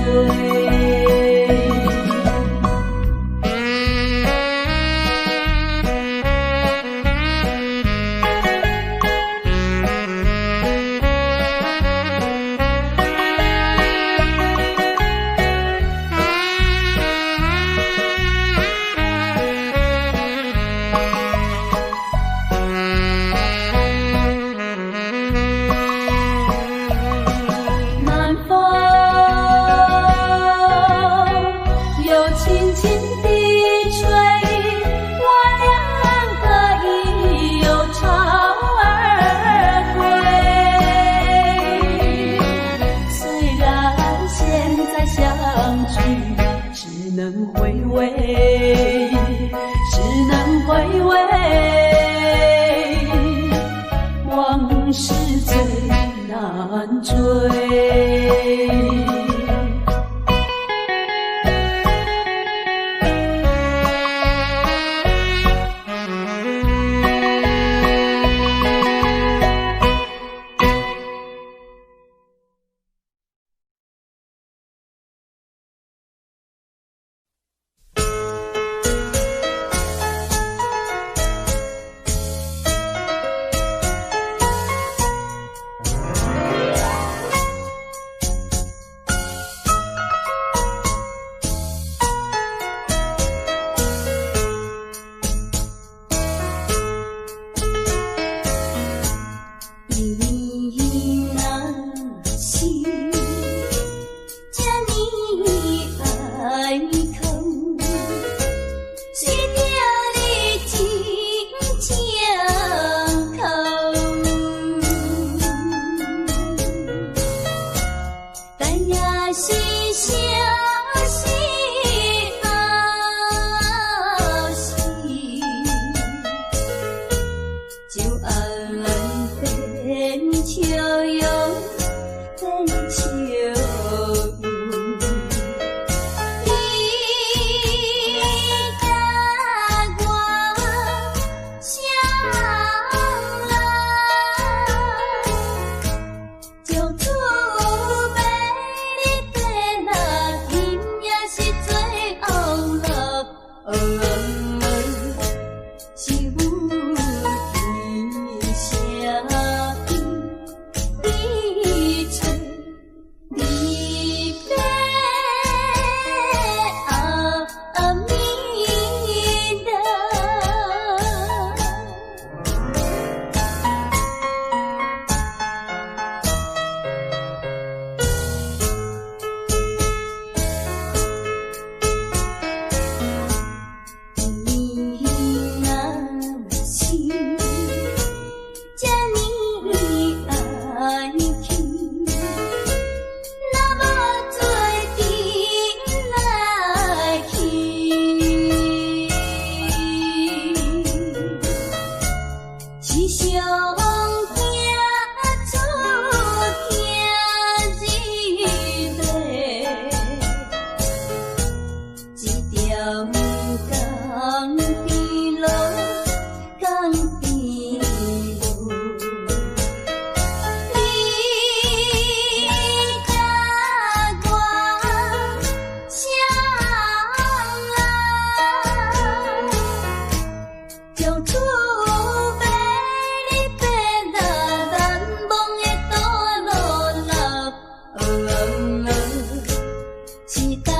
是等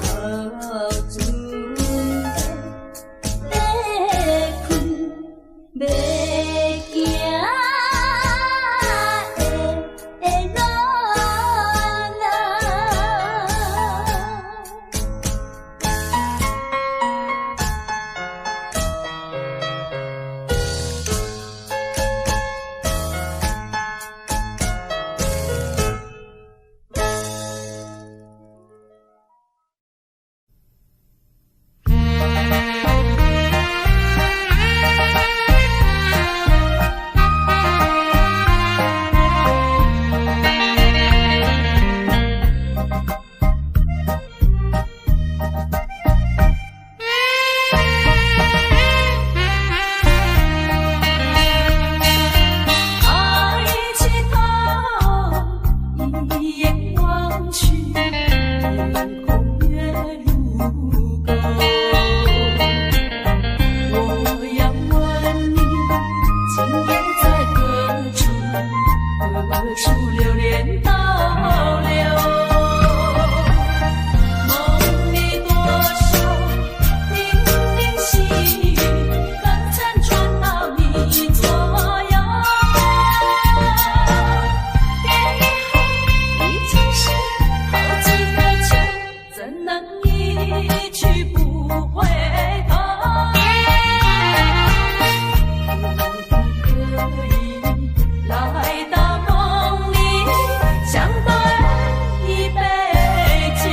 何处？一去不回头。可以来到梦里相对一杯酒。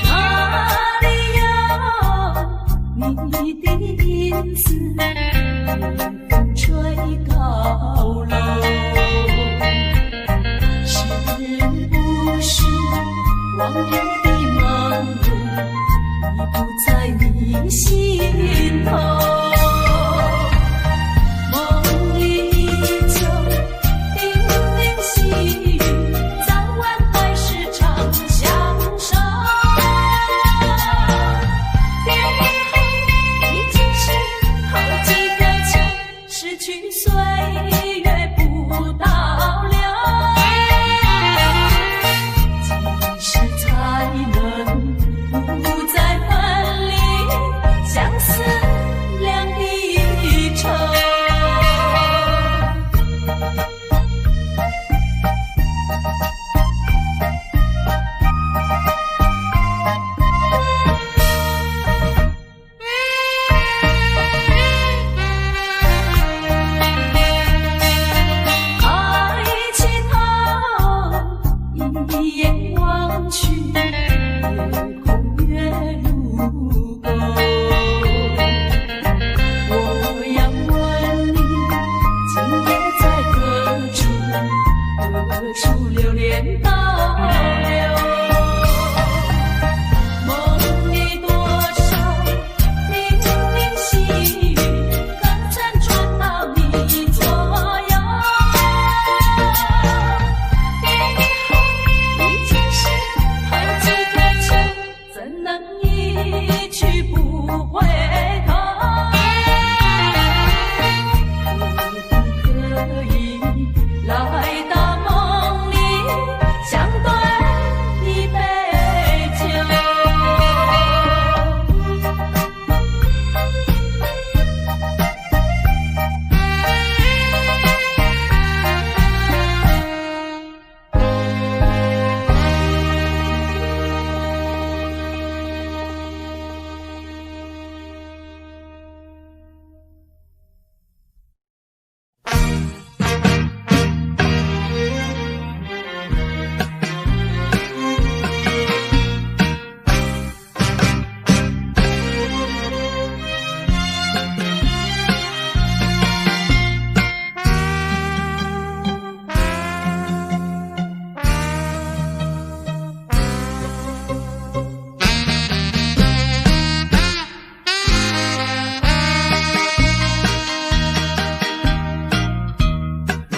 哪里有你的影子，微风吹高楼，是不是往日的梦路已不在你心头？梦里就叮咛细语，早晚还是常相守。别以后已经是好几个秋，失去岁月不倒流，几时才能不再分离，相思两地愁。爱情后一眼望去，夜空月如钩。我要问你，今夜在何处？何处流连倒流？梦里多少叮咛细语，刚辗转到你左右。别以后已经是好几个秋，怎能一去不回头？可以来到梦里相对一杯酒。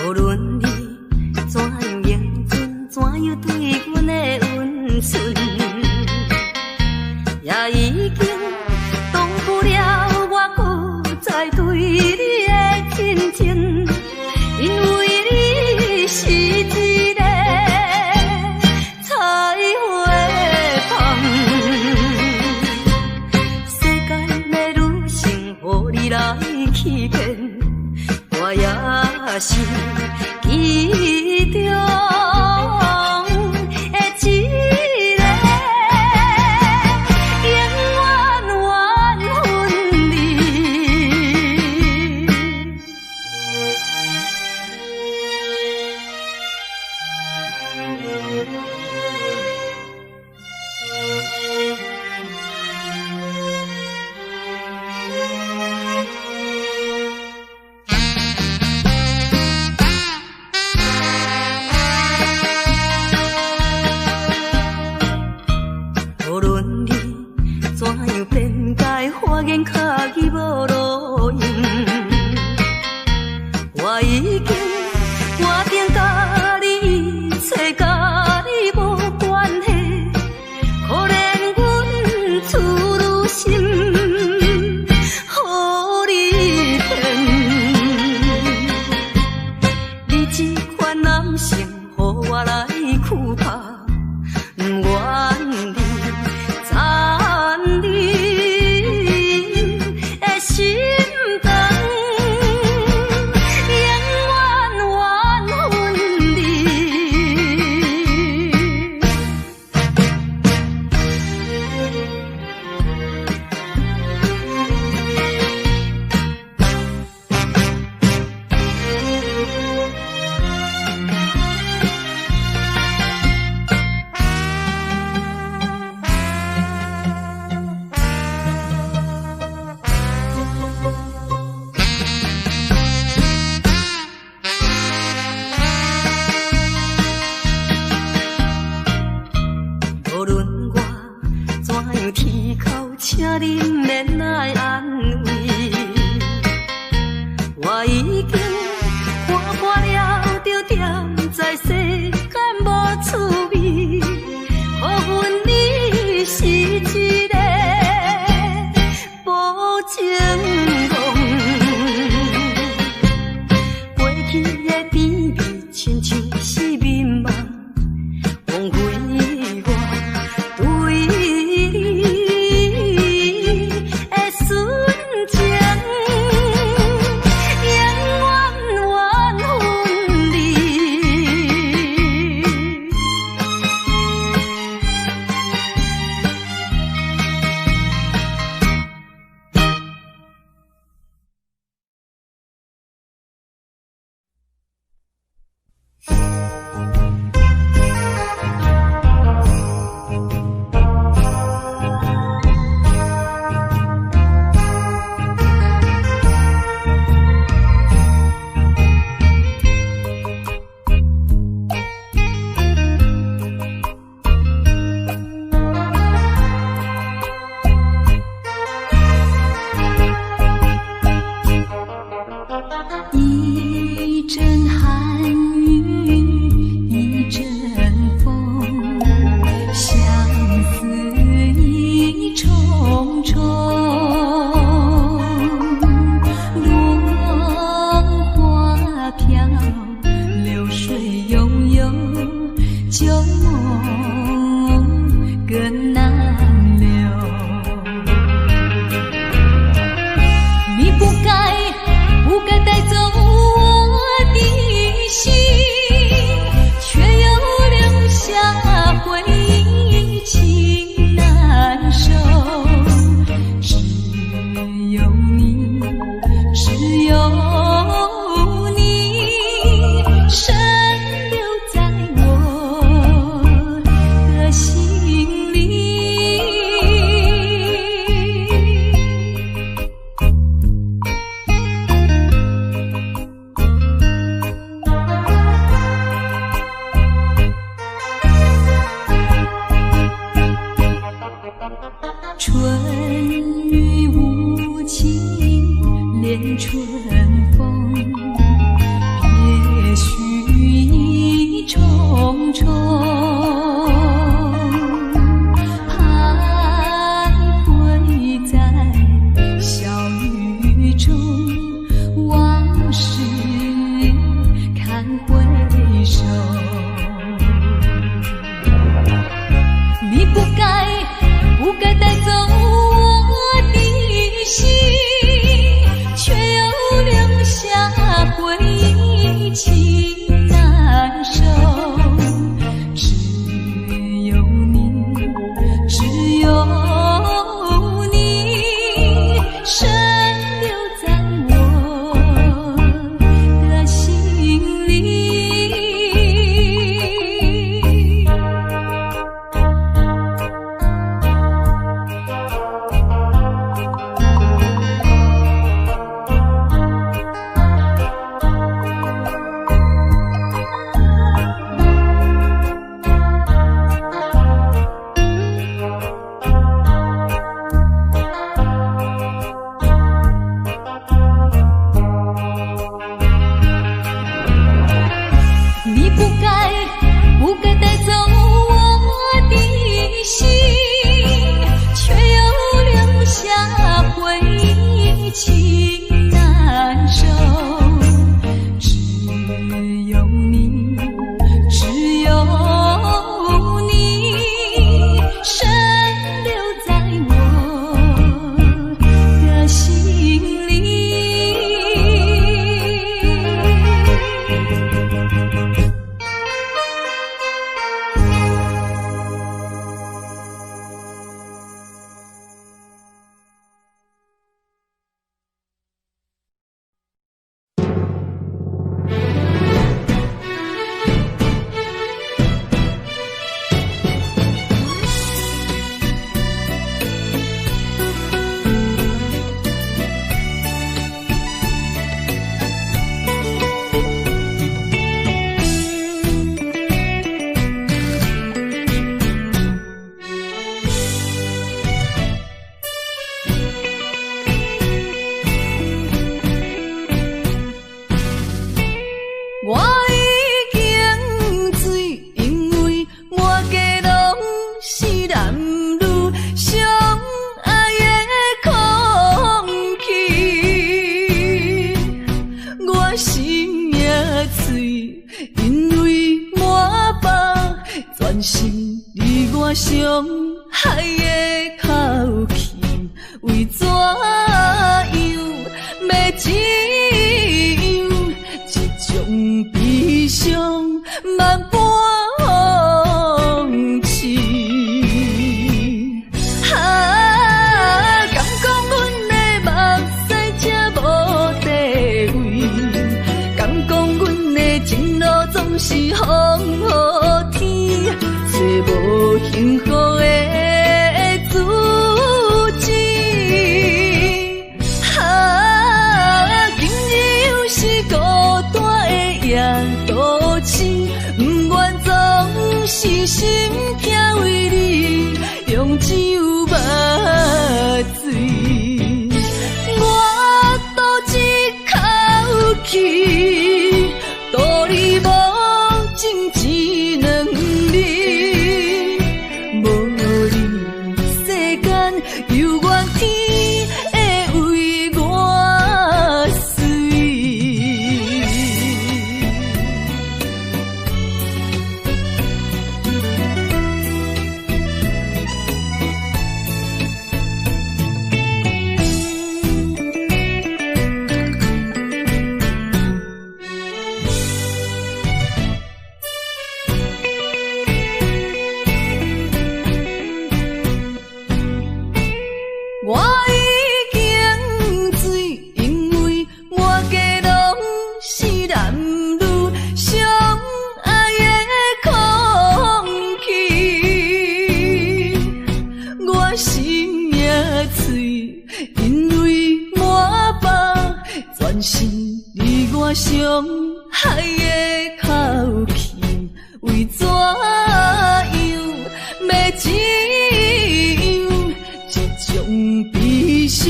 无论你怎样认真，怎样对阮的温顺，也已经挡不了我搁再对你的真情，因为你是一个彩花香，世间的女性，互你来欺骗，我也是其中的一个，永远缘分里。无论你怎样辩解，花言巧语无路用，我已经决定甲你找甲你无关系，可怜阮处女心，互你骗。你这款男性，互我来惧怕，不愿你残忍的光。过去的甜蜜，亲像是迷茫，枉费我对你的纯情，永远缘分离。一阵寒雨，一阵风，相思意重重。落花飘，流水悠悠，旧梦更难留。你不该带走我的心，却又留下回忆，情难收。只有你，只有你，深留在我的心里。春雨无情恋春风，别绪意重重。徘徊在小雨中，往事看回首。你不该带走我的心，却又留下回忆，情难收。只有你，只有你，深留在我的心里。你不该带走我的心，却又留下回忆，情难收。只有你，只有你，深留在我的心里。上海的口气，为怎样要怎样？这种悲伤万般放弃。敢讲阮的目屎才无地位，敢讲阮的情路总是风雨天，找无幸福的自己。今日又是孤单的夜都市，不愿总是心痛为你用只有目水。我赌一口气，度你无情一两日，无你世间犹原天会为我水。我已经醉，因为满街拢是男女相爱的空气。我心也碎，因为满腹全是你我上海的口气，为怎样要怎样？这种悲伤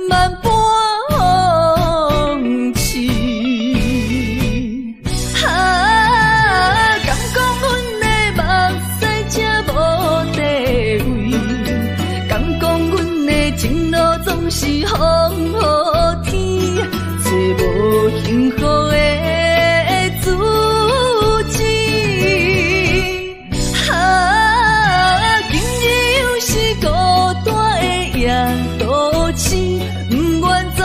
万般放弃。敢讲阮的目屎才无地位，敢讲阮的情路总是风雨天，找无幸福的自己。今日又是孤单的夜都市，不愿总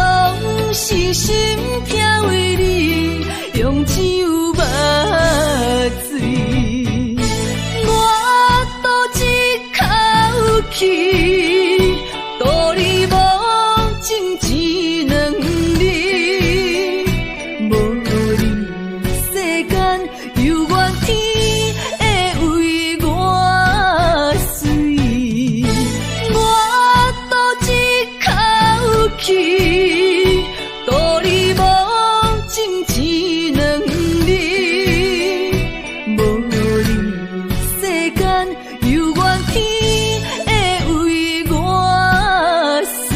是心痛为你用只有目水。我赌一口气，度你无情一两日，无你世间犹原天会为我水。我赌一口气，度你无情一两日，无你世间犹原天会为我水。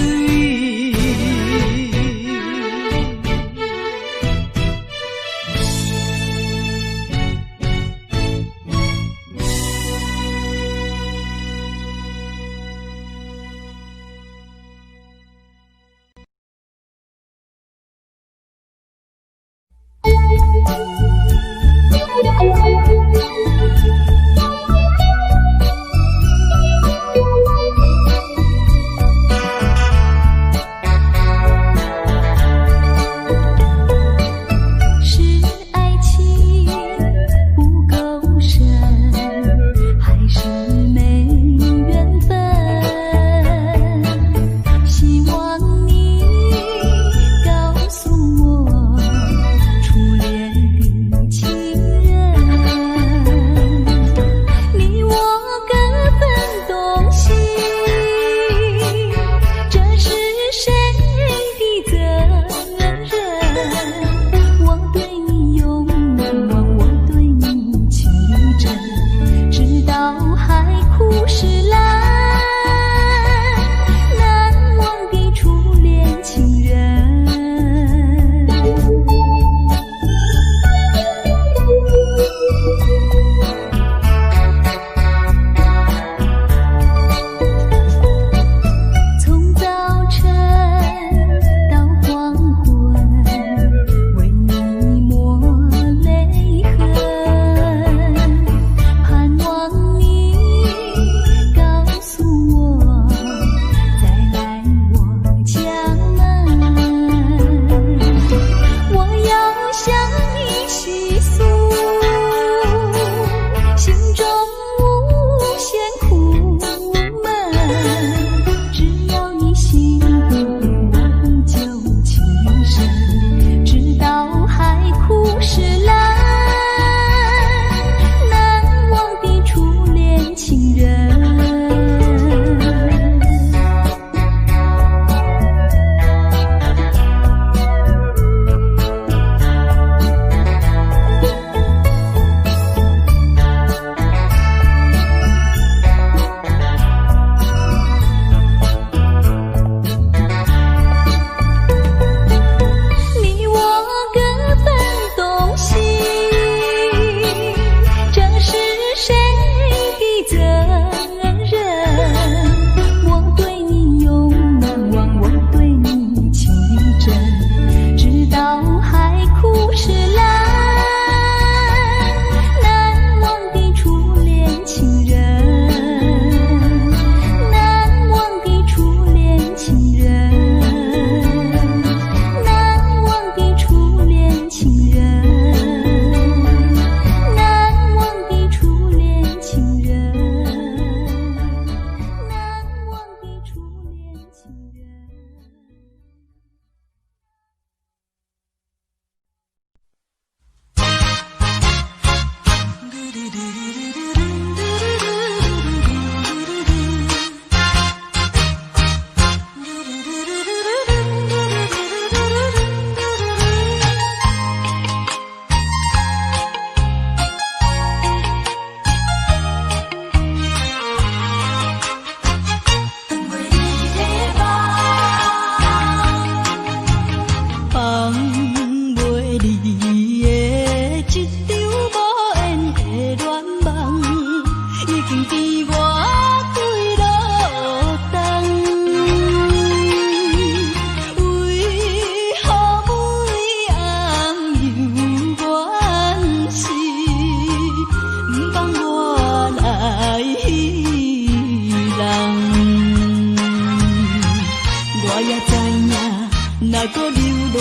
若搁流浪，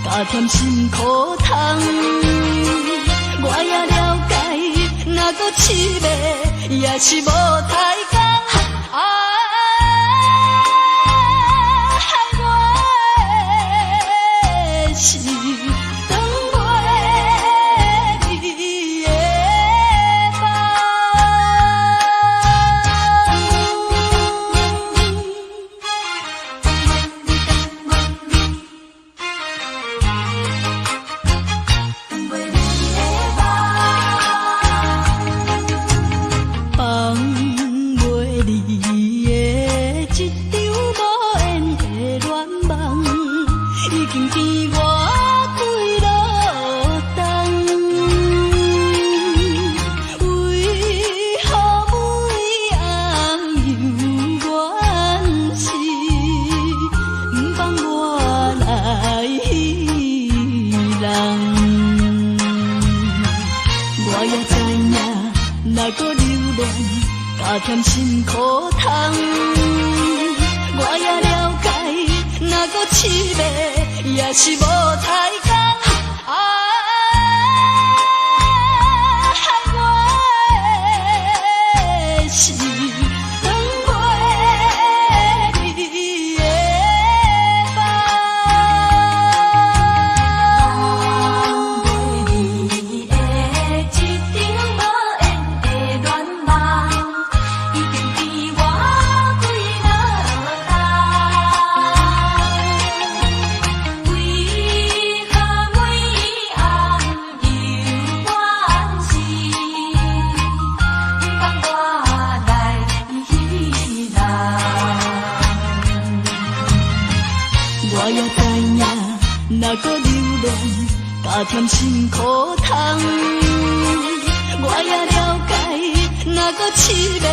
加添心苦痛。我也了解，若搁凄迷，也是无太工。是等袂你的梦，放袂你的一场无缘的恋梦，已经变我。若搁流浪，加添心苦痛。我也了解，若搁凄迷，也是无太工。害我的是等袂你的梦，等袂你的一场无缘的恋梦，已经比我规落冬。为何每暗又怨是，放我来依人？我也知影，若搁流浪，加添心苦痛。我也了解，若搁凄迷，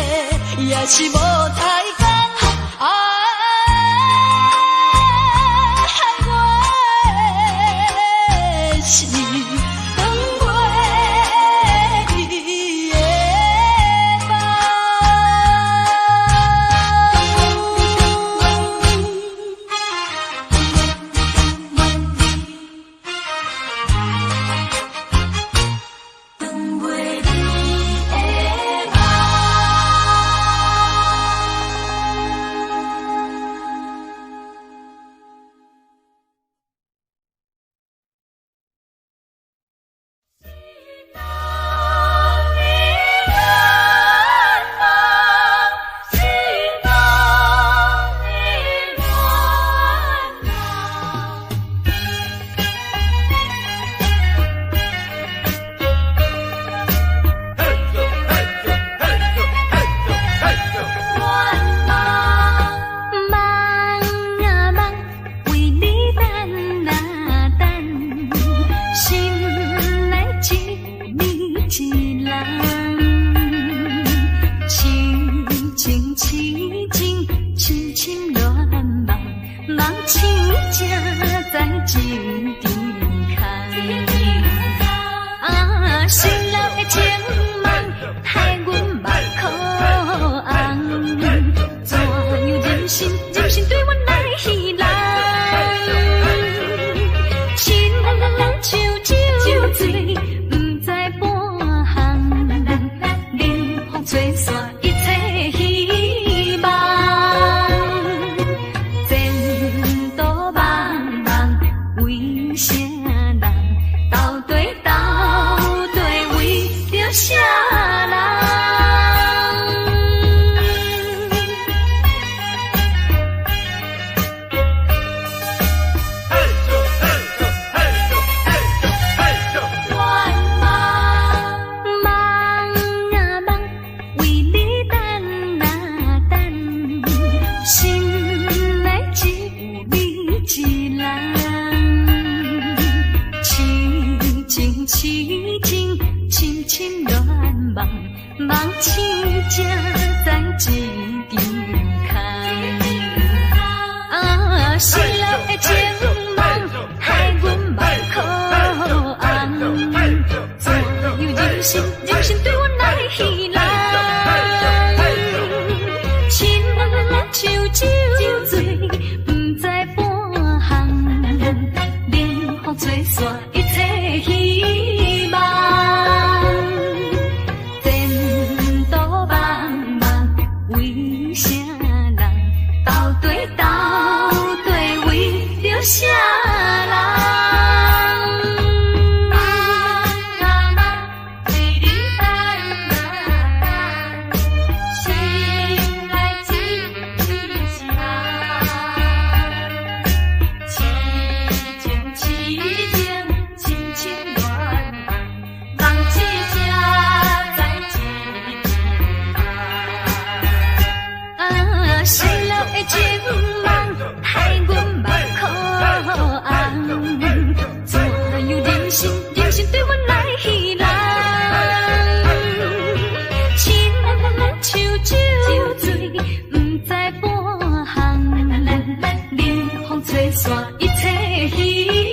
也是无太工。害我的是等袂你的等袂你的梦。手酒醉，不知半行。啥人？人生对阮来戏人，亲像酒醉，不知半项，冷风吹散一切稀。